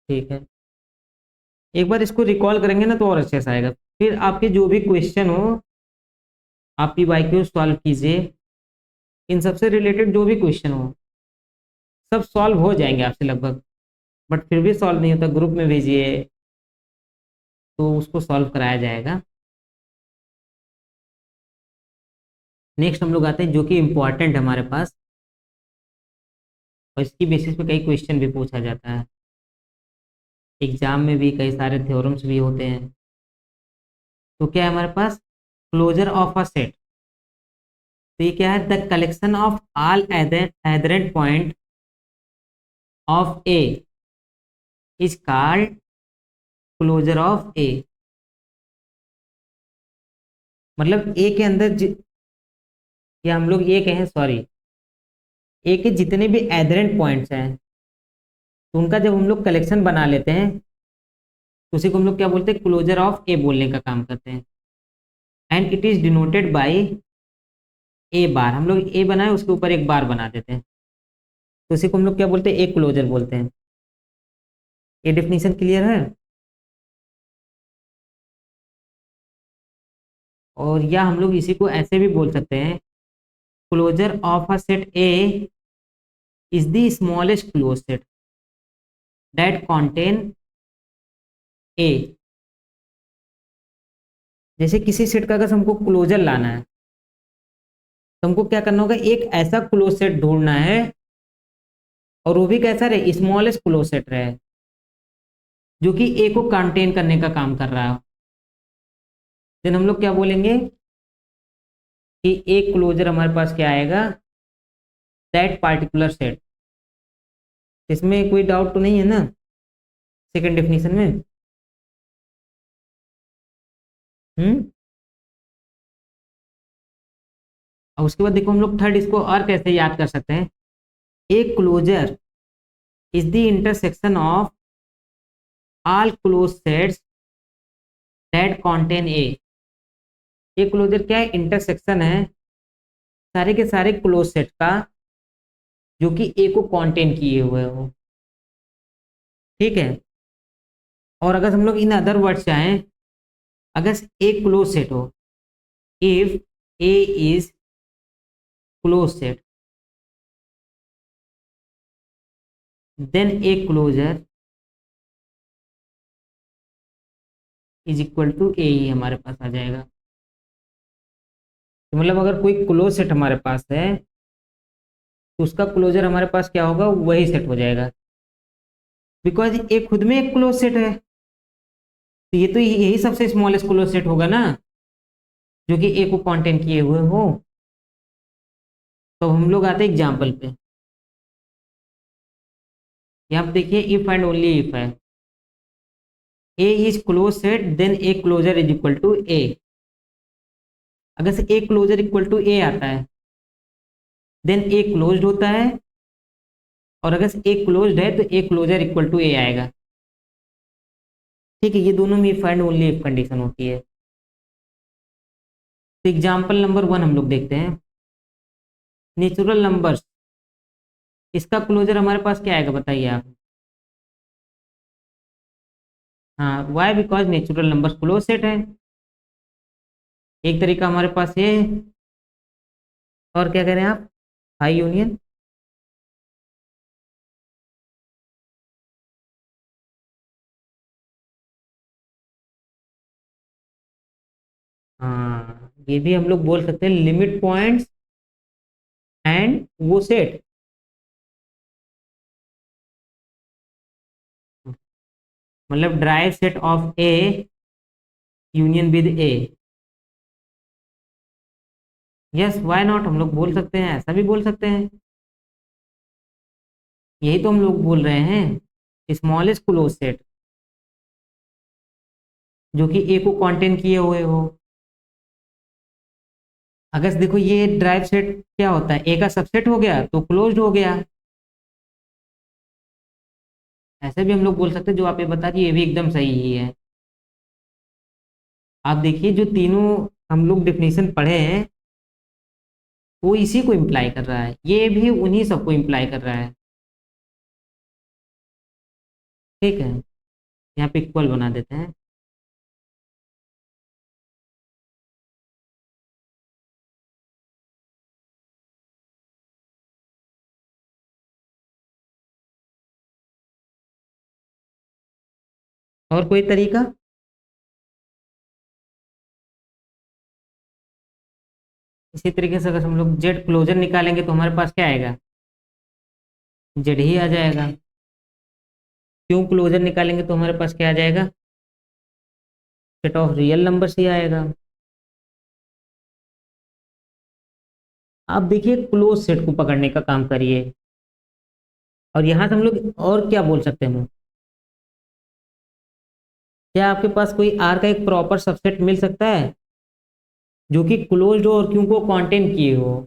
ठीक है, एक बार इसको रिकॉल करेंगे ना तो और अच्छे से आएगा। फिर आपके जो भी क्वेश्चन हो, आप पीवाईक्यू सॉल्व कीजिए। इन सबसे रिलेटेड जो भी क्वेश्चन हो, सब सॉल्व हो जाएंगे आपसे लगभग। बट फिर भी सॉल्व नहीं होता, ग्रुप में भेजिए तो उसको सॉल्व कराया जाएगा। नेक्स्ट हम लोग आते हैं जो कि इम्पोर्टेंट है हमारे पास, और इसकी बेसिस पे कई क्वेश्चन भी पूछा जाता है एग्जाम में भी, कई सारे थ्योरम्स भी होते हैं। तो क्या है हमारे पास? Closure of a set. तो ये क्या है, the collection of all adherent point of A is called closure of A. मतलब ए के अंदर या हम लोग ये कहें, सॉरी, ए के जितने भी एडरेंट पॉइंट्स हैं तो उनका जब हम लोग कलेक्शन बना लेते हैं तो उसी को हम लोग क्या बोलते हैं, क्लोजर ऑफ ए बोलने का काम करते हैं। And it is denoted by A bar. हम लोग ए बनाए उसके ऊपर एक बार बना देते हैं तो उसी को हम लोग क्या बोलते हैं, ए क्लोजर बोलते हैं। ये डेफिनेशन क्लियर है। और या हम लोग इसी को ऐसे भी बोल सकते हैं, closure of a set A is the smallest close set that contain A. जैसे किसी सेट का अगर हमको क्लोजर लाना है तो हमको क्या करना होगा, एक ऐसा क्लोज सेट ढूंढना है और वो भी कैसा रहे, स्मॉलेस्ट क्लोज सेट रहे जो कि ए को कंटेन करने का काम कर रहा है। देन हम लोग क्या बोलेंगे कि एक क्लोजर हमारे पास क्या आएगा, दैट पार्टिकुलर सेट। इसमें कोई डाउट तो नहीं है ना सेकंड डेफिनेशन में। और उसके बाद देखो हम लोग थर्ड इसको और कैसे याद कर सकते हैं, A closure is the intersection of all close sets that contain A. ये क्लोजर क्या है, इंटरसेक्शन है सारे के सारे क्लोज सेट का जो कि ए को कंटेन किए हुए हो। ठीक है। और अगर हम लोग इन अदर वर्ड्स चाहें, अगर ए क्लोज सेट हो, if A is close set, then A closure is equal to A ही हमारे पास आ जाएगा। तो मतलब अगर कोई क्लोज सेट हमारे पास है तो उसका क्लोजर हमारे पास क्या होगा, वही सेट हो जाएगा। बिकॉज ए खुद में एक क्लोज सेट है तो ये तो यही सबसे स्मॉलेस्ट क्लोज सेट होगा ना जो कि ए को कंटेन किए हुए हो। तो हम लोग आते हैं एग्जाम्पल पे। यहाँ पे देखिए, इफ एंड ओनली इफ है, A is close set then A closure is equal to A. अगर से A closure equal to A आता है देन ए क्लोज्ड होता है, और अगर से ए क्लोज्ड है तो ए क्लोजर इक्वल टू ए आएगा। ठीक है, ये दोनों में if and only if condition होती है। तो एग्जाम्पल नंबर 1 हम लोग देखते हैं, नेचुरल नंबर्स। इसका क्लोजर हमारे पास क्या आएगा बताइए आप। हाँ, Y, because natural numbers close set है। एक तरीका हमारे पास ये, और क्या कह रहे हैं आप, हाई यूनियन। हाँ, ये भी हम लोग बोल सकते हैं लिमिट पॉइंट्स एंड वो सेट। मतलब drive set of A union with A. Yes, why not, हम लोग बोल सकते हैं, ऐसा भी बोल सकते हैं। यही तो हम लोग बोल रहे हैं, स्मॉलेस्ट क्लोज सेट जो कि ए को कंटेन किए हुए हो। अगर देखो ये ड्राइव सेट क्या होता है, ए का सबसेट हो गया तो क्लोज्ड हो गया। ऐसे भी हम लोग बोल सकते हैं, जो आप ये बता रही ये भी एकदम सही ही है। आप देखिए जो तीनों हम लोग डेफिनेशन पढ़े हैं वो इसी को इम्प्लाई कर रहा है, ये भी उन्हीं सबको इम्प्लाई कर रहा है। ठीक है, यहाँ पे इक्वल बना देते हैं। और कोई तरीका, इसी तरीके से अगर हम लोग जेड क्लोजर निकालेंगे तो हमारे पास क्या आएगा, जेड ही आ जाएगा। क्यों क्लोजर निकालेंगे तो हमारे पास क्या आ जाएगा, सेट ऑफ रियल नंबर्स ही आएगा। आप देखिए क्लोज सेट को पकड़ने का काम करिए, और यहां से हम लोग और क्या बोल सकते हैं हम, क्या आपके पास कोई आर का एक प्रॉपर सबसेट मिल सकता है जो कि क्लोज्ड हो और क्यों को कंटेन किए हो?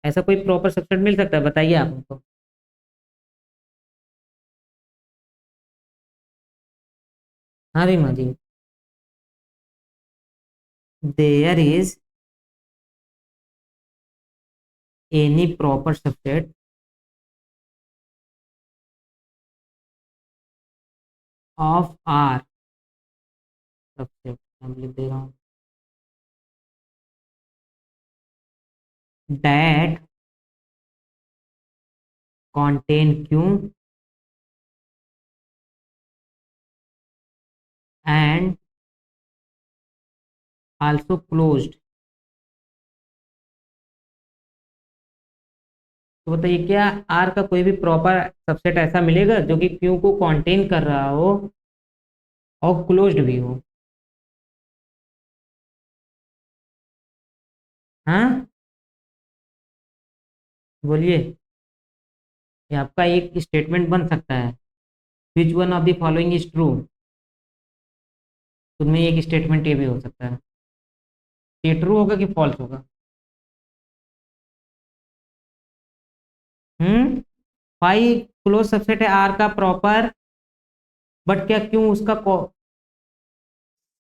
ऐसा कोई प्रॉपर सबसेट मिल सकता है? बताइए आप हमको। हाँ Reema ji. There is any proper subset of R, subset हम लिख दे रहा हूँ, that contain Q and also closed। तो बताइए क्या आर का कोई भी प्रॉपर सबसेट ऐसा मिलेगा जो कि क्यू को कंटेन कर रहा हो और क्लोज्ड भी हो? हाँ बोलिए। ये आपका एक स्टेटमेंट बन सकता है, which one of the following is true. उसमें एक स्टेटमेंट ये भी हो सकता है, ये ट्रू होगा कि फॉल्स होगा? फाइव क्लोज सबसेट है आर का प्रॉपर, बट क्या क्यों उसका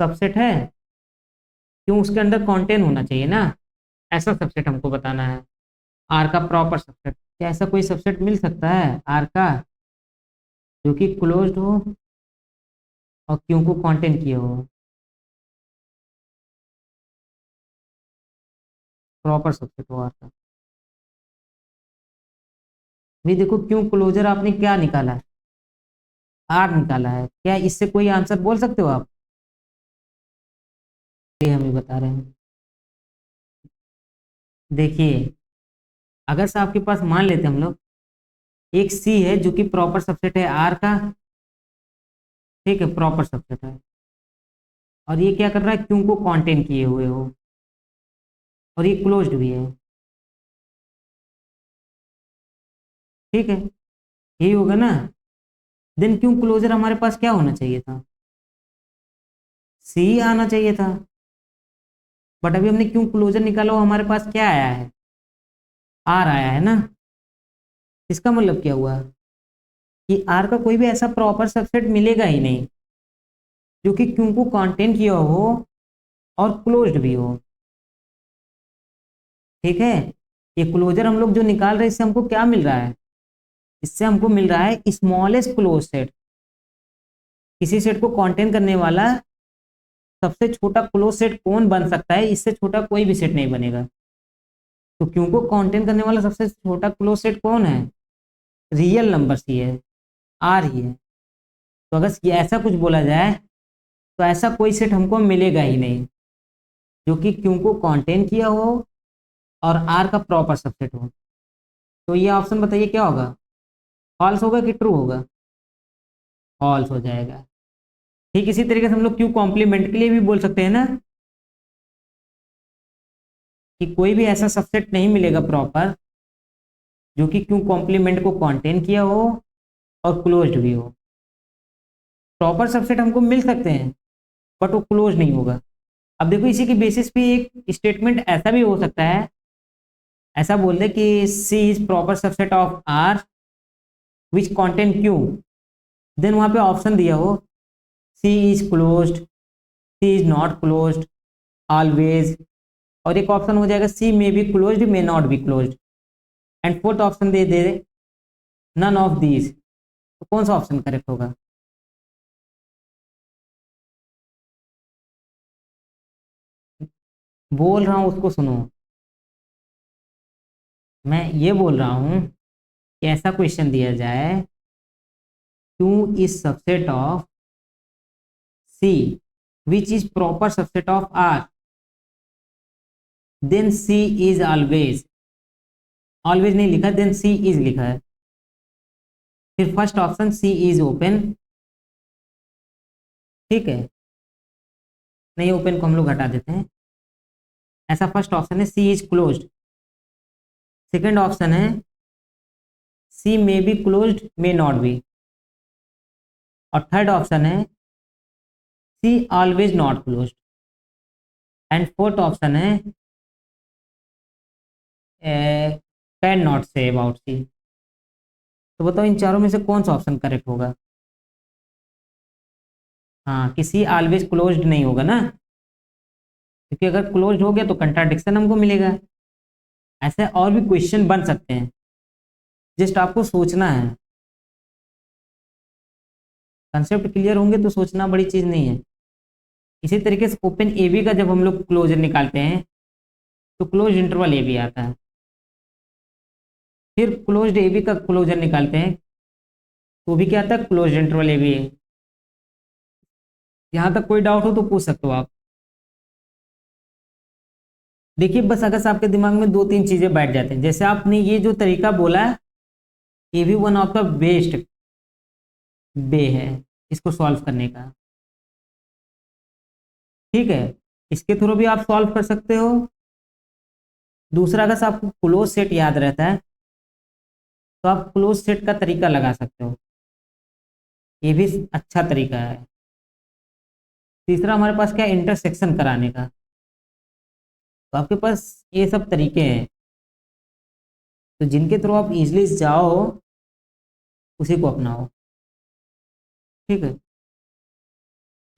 सबसेट है? क्यों उसके अंदर कंटेन होना चाहिए ना, ऐसा सबसेट हमको बताना है। आर का प्रॉपर सबसेट, क्या ऐसा कोई सबसेट मिल सकता है आर का जो कि क्लोज्ड हो और क्यों को कंटेन किए हो? प्रॉपर सबसेट हो आर का। भी देखो क्यों क्लोजर आपने क्या निकाला है, आर निकाला है, क्या इससे कोई आंसर बोल सकते हो आप? ये हम ही बता रहे हैं। देखिए अगर से आपके पास मान लेते हैं हम लोग एक सी है जो कि प्रॉपर सबसेट है आर का, ठीक है प्रॉपर सबसेट है, और ये क्या कर रहा है क्यों को कंटेन किए हुए हो, और ये क्लोज्ड भी है, ठीक है यही होगा ना। देन क्यों क्लोजर हमारे पास क्या होना चाहिए था, सी आना चाहिए था, बट अभी हमने क्यों क्लोजर निकाला, वो हमारे पास क्या आया है, आर आया है ना। इसका मतलब क्या हुआ कि आर का कोई भी ऐसा प्रॉपर सबसेट मिलेगा ही नहीं जो कि क्यों को कंटेन किया हो और क्लोज्ड भी हो, ठीक है। ये क्लोजर हम लोग जो निकाल रहे हैं इससे हमको क्या मिल रहा है, इससे हमको मिल रहा है स्मॉलेस्ट क्लोज सेट, किसी सेट को कंटेन करने वाला सबसे छोटा क्लोज सेट कौन बन सकता है, इससे छोटा कोई भी सेट नहीं बनेगा। तो क्यों को कंटेन करने वाला सबसे छोटा क्लोज सेट कौन है, रियल नंबर ही है, आर ही है। तो अगर ये ऐसा कुछ बोला जाए तो ऐसा कोई सेट हमको मिलेगा ही नहीं जो कि क्यों को कंटेन किया हो और आर का प्रॉपर सबसेट हो। तो ये ऑप्शन बताइए क्या होगा, फॉल्स होगा कि ट्रू होगा? फॉल्स हो जाएगा। ठीक इसी तरीके से हम लोग क्यू कॉम्प्लीमेंट के लिए भी बोल सकते हैं ना, कि कोई भी ऐसा सबसेट नहीं मिलेगा प्रॉपर जो कि क्यू कॉम्प्लीमेंट को कंटेन किया हो और क्लोज्ड भी हो। प्रॉपर सबसेट हमको मिल सकते हैं बट वो क्लोज नहीं होगा। अब देखो इसी के बेसिस पे एक स्टेटमेंट ऐसा भी हो सकता है, ऐसा बोल दे कि C is proper subset of R which contain Q, then वहां पे ऑप्शन दिया हो C is closed, C is not closed, always, और एक ऑप्शन हो जाएगा C may be closed may not be closed, and fourth option दे दे नन ऑफ दीज। तो कौन सा ऑप्शन करेक्ट होगा? बोल रहा हूं उसको सुनो, मैं ये बोल रहा हूं कि ऐसा क्वेश्चन दिया जाए Q is subset of C which is proper subset of R, then C is always, always नहीं लिखा, देन सी इज लिखा है, फिर first option C is open, ठीक है, नहीं ओपन को हम लोग हटा देते हैं, ऐसा फर्स्ट ऑप्शन है C is closed, second option है C may be closed may not be, और थर्ड ऑप्शन है C always not closed, and fourth option है can not say about C. तो बताओ इन चारों में से कौन सा ऑप्शन करेक्ट होगा? हाँ, कि सी ऑलवेज क्लोज्ड नहीं होगा ना, क्योंकि अगर क्लोज्ड हो गया तो कंट्राडिक्शन हमको मिलेगा। ऐसे और भी क्वेश्चन बन सकते हैं, जस्ट आपको सोचना है। कंसेप्ट क्लियर होंगे तो सोचना बड़ी चीज नहीं है। इसी तरीके से ओपन ए बी का जब हम लोग क्लोजर निकालते हैं तो क्लोज इंटरवल ए बी आता है, फिर क्लोज्ड ए बी का क्लोजर निकालते हैं तो भी क्या आता है, क्लोज इंटरवल ए बी है। यहाँ तक कोई डाउट हो तो पूछ सकते हो आप। देखिए बस अगर आपके दिमाग में दो तीन चीजें बैठ जाते हैं, जैसे आपने ये जो तरीका बोला है ये भी one of the best way है इसको सॉल्व करने का। ठीक है, इसके थ्रू भी आप सॉल्व कर सकते हो। दूसरा अगर आपको क्लोज सेट याद रहता है तो आप क्लोज सेट का तरीका लगा सकते हो, ये भी अच्छा तरीका है। तीसरा हमारे पास क्या है, इंटरसेक्शन कराने का। तो आपके पास ये सब तरीके हैं, तो जिनके थ्रू आप इजिली जाओ उसी को अपनाओ। ठीक है,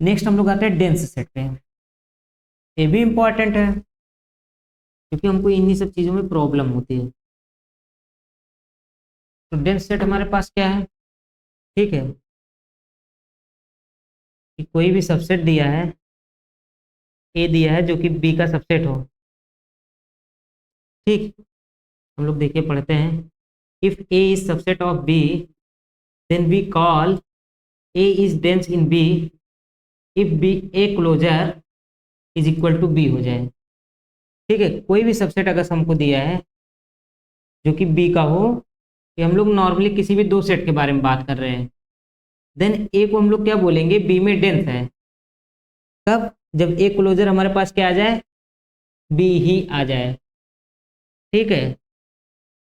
नेक्स्ट हम लोग आते हैं डेंस सेट पे। ये भी इंपॉर्टेंट है क्योंकि हमको इन्हीं सब चीज़ों में प्रॉब्लम होती है। तो डेंस सेट हमारे पास क्या है, ठीक है, कि कोई भी सबसेट दिया है, ए दिया है जो कि बी का सबसेट हो। ठीक, हम लोग देखिए पढ़ते हैं, if A is subset of B then we call A is dense in B if B A closure is equal to B हो जाए। ठीक है, कोई भी सबसेट अगर हमको दिया है जो कि बी का हो, कि हम लोग नॉर्मली किसी भी दो सेट के बारे में बात कर रहे हैं, देन ए को हम लोग क्या बोलेंगे, बी में डेंस है। कब? जब ए क्लोजर हमारे पास क्या आ जाए, बी ही आ जाए। ठीक है,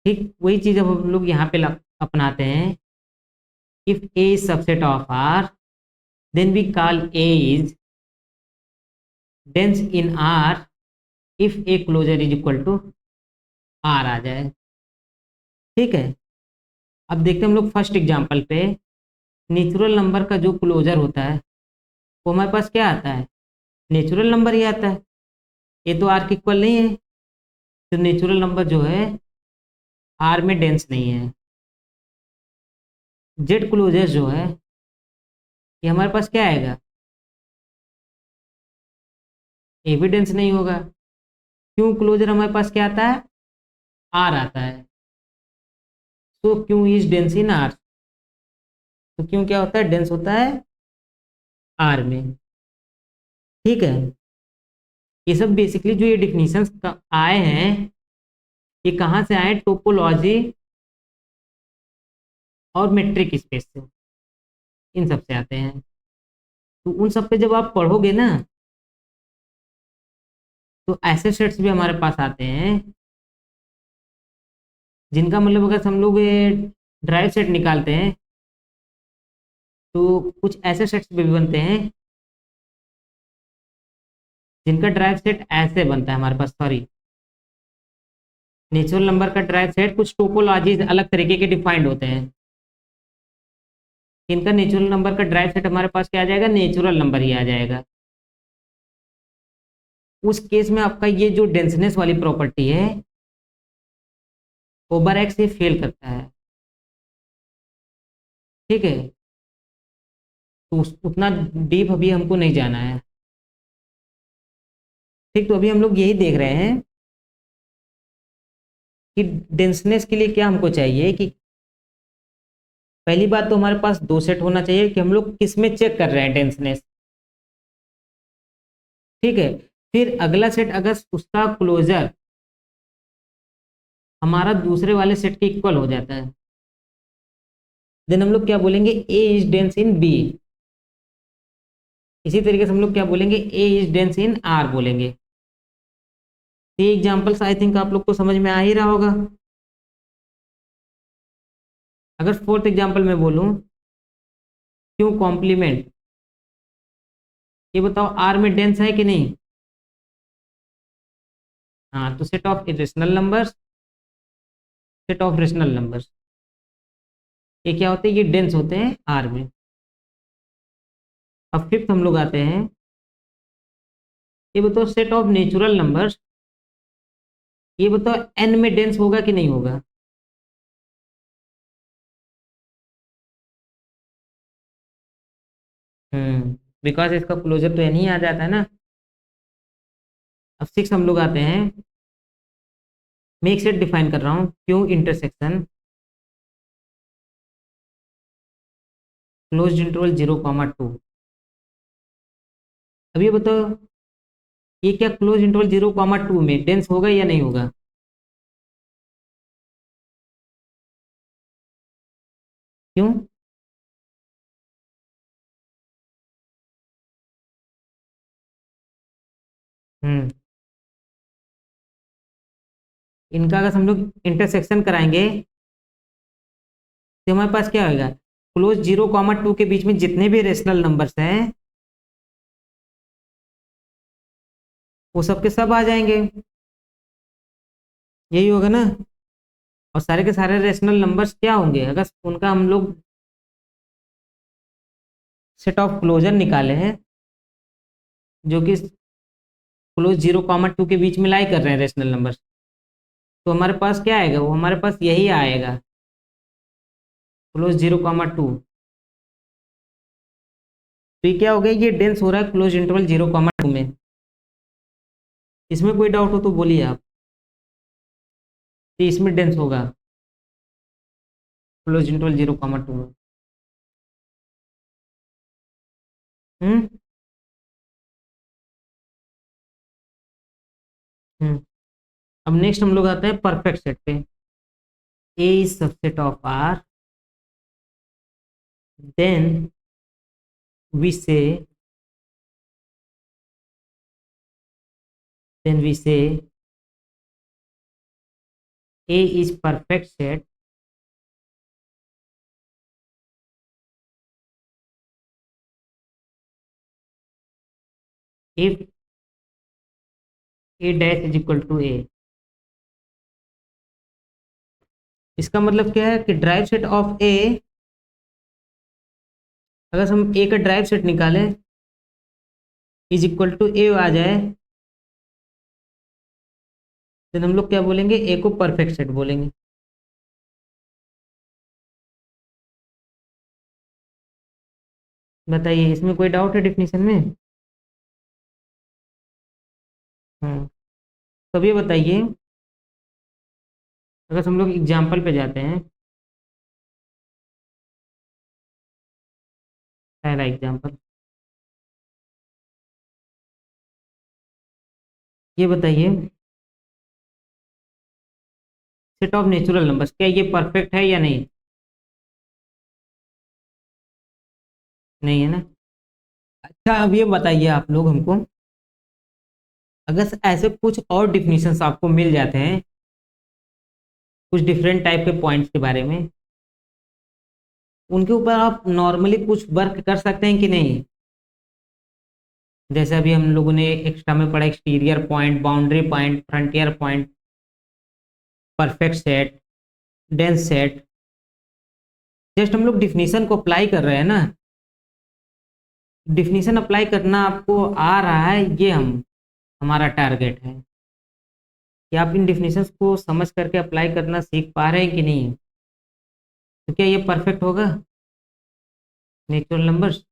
ठीक वही चीज अब हम लोग यहाँ पे अपनाते हैं। If A is subset of R then we call A is dense in R if A closure is equal to R आ जाए। ठीक है, अब देखते हैं हम लोग फर्स्ट एग्जांपल पे, नेचुरल नंबर का जो क्लोजर होता है वो हमारे पास क्या आता है, नेचुरल नंबर ही आता है। ये तो आर के इक्वल नहीं है, तो नेचुरल नंबर जो है आर में डेंस नहीं है। जेड क्लोजर जो है ये हमारे पास क्या आएगा, एविडेंस नहीं होगा। क्यों? क्लोजर हमारे पास क्या आता है, आर आता है। तो क्यों इज डेंस इन आर, तो क्यों क्या होता है, डेंस होता है आर में। ठीक है, ये सब बेसिकली जो ये डिफिनीशंस आए हैं ये कहाँ से आए, टोपोलॉजी और मेट्रिक स्पेस से, इन सब से आते हैं। तो उन सब पे जब आप पढ़ोगे ना तो ऐसे सेट्स भी हमारे पास आते हैं जिनका मतलब अगर हम लोग ड्राइव सेट निकालते हैं तो कुछ ऐसे सेट्स भी बनते हैं जिनका ड्राइव सेट ऐसे बनता है हमारे पास। सॉरी, नेचुरल नंबर का ड्राइव सेट कुछ टोपोलॉजीज अलग तरीके के डिफाइंड होते हैं। इनका नेचुरल नंबर का ड्राइव सेट हमारे पास क्या आ जाएगा, नेचुरल नंबर ही आ जाएगा। उस केस में आपका ये जो डेंसनेस वाली प्रॉपर्टी है ओवर एक्स ये फेल करता है। ठीक है, तो उतना डीप अभी हमको नहीं जाना है। ठीक, तो अभी हम लोग यही देख रहे हैं कि डेंसनेस के लिए क्या हमको चाहिए, कि पहली बात तो हमारे पास दो सेट होना चाहिए कि हम लोग किस में चेक कर रहे हैं डेंसनेस। ठीक है, फिर अगला सेट अगर उसका क्लोजर हमारा दूसरे वाले सेट के इक्वल हो जाता है देन हम लोग क्या बोलेंगे, ए इज डेंस इन बी। इसी तरीके से हम लोग क्या बोलेंगे, ए इज डेंस इन आर बोलेंगे। ये एग्जांपल्स आई थिंक आप लोग को समझ में आ ही रहा होगा। अगर फोर्थ एग्जांपल में बोलूं क्यों कॉम्प्लीमेंट, ये बताओ आर में डेंस है कि नहीं? हाँ, तो set of irrational numbers, set of rational numbers, ये क्या होते हैं? ये डेंस होते हैं आर में। अब फिफ्थ हम लोग आते हैं, ये बताओ सेट ऑफ नेचुरल नंबर्स, ये बताओ एन में डेंस होगा कि नहीं होगा? बिकॉज इसका क्लोजर तो एन ही आ जाता है ना। अब सिक्स हम लोग आते हैं, मैं एक सेट डिफाइन कर रहा हूँ, क्यू इंटरसेक्शन क्लोज इंटरवल 0,2। अब ये बताओ ये क्या क्लोज इंटरवल 0,2 में डेंस होगा या नहीं होगा? क्यों? हम्म इनका अगर हम लोग इंटरसेक्शन कराएंगे तो हमारे पास क्या होगा? क्लोज 0,2 के बीच में जितने भी रेशनल नंबर्स हैं वो सब के सब आ जाएंगे, यही होगा ना। और सारे के सारे रेशनल नंबर्स क्या होंगे अगर उनका हम लोग सेट ऑफ क्लोजर निकाले हैं जो कि क्लोज 0,2 के बीच में लाई कर रहे हैं रेशनल नंबर्स, तो हमारे पास क्या आएगा? वो हमारे पास यही आएगा, क्लोज 0,2। तो ये क्या हो गया? ये डेंस हो रहा है क्लोज इंटरवल 0,2 में। इसमें कोई डाउट हो तो बोलिए आप कि इसमें डेंस होगा क्लोज इंटरवल 0,2 में। हम्म हम्म अब नेक्स्ट हम लोग आते हैं परफेक्ट सेट पे। A is subset of R, then we say then we say A is perfect set if A dash is equal to A। इसका मतलब क्या है कि ड्राइव सेट ऑफ ए, अगर हम ए का ड्राइव सेट निकालें इज इक्वल टू ए आ जाए, तो हम लोग क्या बोलेंगे? ए को परफेक्ट सेट बोलेंगे। बताइए इसमें कोई डाउट है डिफिनीशन में? हाँ, तब ये बताइए, अगर हम लोग एग्जाम्पल पे जाते हैं, पहला एग्जाम्पल, ये बताइए सेट ऑफ नेचुरल नंबर्स क्या ये परफेक्ट है या नहीं? नहीं है ना। अच्छा, अब ये बताइए आप लोग हमको, अगर ऐसे कुछ और डिफिनीशंस आपको मिल जाते हैं कुछ डिफरेंट टाइप के पॉइंट्स के बारे में, उनके ऊपर आप नॉर्मली कुछ वर्क कर सकते हैं कि नहीं? जैसे अभी हम लोगों ने एक्स्ट्रा में पढ़ा exterior point, boundary point, frontier point, perfect set, dense set, just हम लोग डिफिनीशन को अप्लाई कर रहे हैं ना। डिफिनीशन अप्लाई करना आपको आ रहा है, ये हमारा टारगेट है कि आप इन डिफिनीशंस को समझ करके अप्लाई करना सीख पा रहे हैं कि नहीं। तो क्या ये परफेक्ट होगा नेचुरल नंबर्स?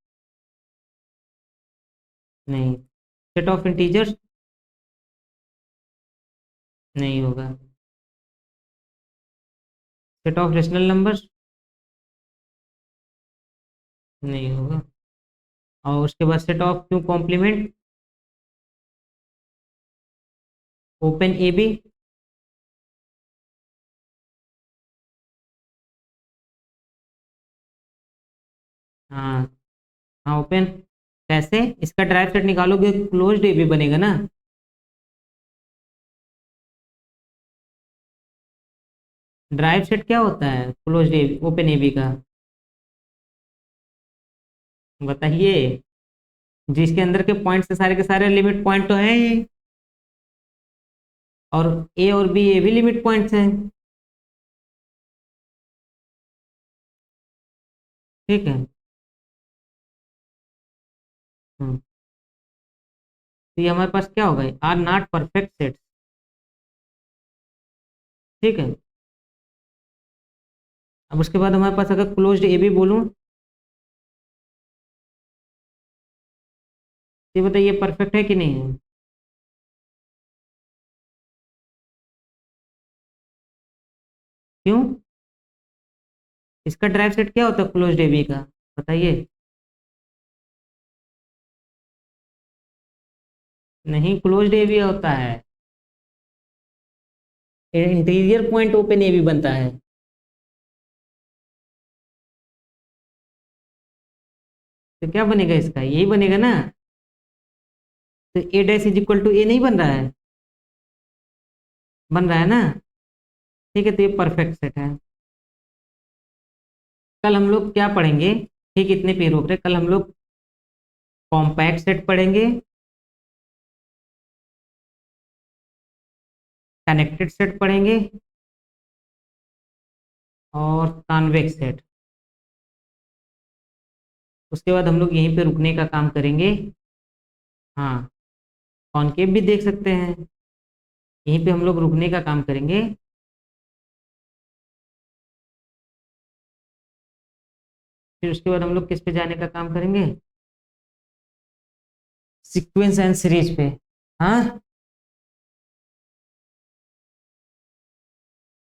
नहीं। Set of integers? नहीं होगा। Set of rational numbers? नहीं होगा। और उसके बाद set of Q complement, open A B? हाँ हाँ, ओपन। कैसे? इसका ड्राइव सेट निकालोगे क्लोज्ड ए बी बनेगा ना। ड्राइव सेट क्या होता है closed A open A B का? बताइए। जिसके अंदर के पॉइंट से सारे के सारे लिमिट पॉइंट तो हैं ही, और ए और बी ये भी लिमिट पॉइंट्स हैं। ठीक है। हम्म, तो ये हमारे पास क्या होगा, आर नॉट परफेक्ट सेट। ठीक है। अब उसके बाद हमारे पास अगर क्लोज्ड ए बी बोलूं, तो ये बताइए परफेक्ट है कि नहीं है? क्यों? इसका ड्राइव सेट क्या होता है क्लोज्ड ए बी का? बताइए। नहीं, क्लोज्ड ए बी होता है, interior point open A B बनता है। तो क्या बनेगा इसका, यही बनेगा ना। तो ए डैश इज इक्वल टू ए नहीं बन रहा है? बन रहा है ना। ठीक है, तो ये परफेक्ट सेट है। कल हम लोग क्या पढ़ेंगे, ठीक इतने पे रोक रहे, कल हम लोग कॉम्पैक्ट सेट पढ़ेंगे, कनेक्टेड सेट पढ़ेंगे, और कॉन्वेक्स सेट। उसके बाद हम लोग यहीं पे रुकने का काम करेंगे। हाँ, कॉनकेव भी देख सकते हैं। यहीं पे हम लोग रुकने का काम करेंगे। फिर उसके बाद हम लोग किस पे जाने का काम करेंगे, सीक्वेंस एंड सीरीज पे। हाँ,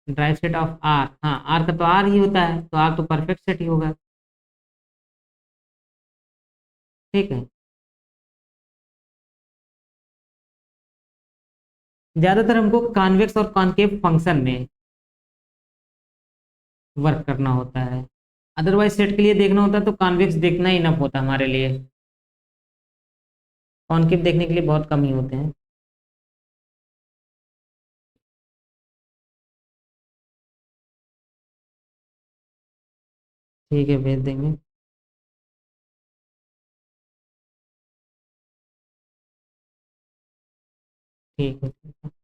ड्राइव सेट ऑफ आर, हाँ आर का तो आर ही होता है, तो आर तो परफेक्ट सेट ही होगा। ठीक है। ज्यादातर हमको कॉन्वेक्स और कॉनकेव फंक्शन में वर्क करना होता है, अदरवाइज सेट के लिए देखना होता है तो कॉन्वेक्स देखना ही इनफ होता है हमारे लिए। कॉनकेव देखने के लिए बहुत कम ही होते हैं। ठीक है, भेज देंगे। ठीक है, ठीक है।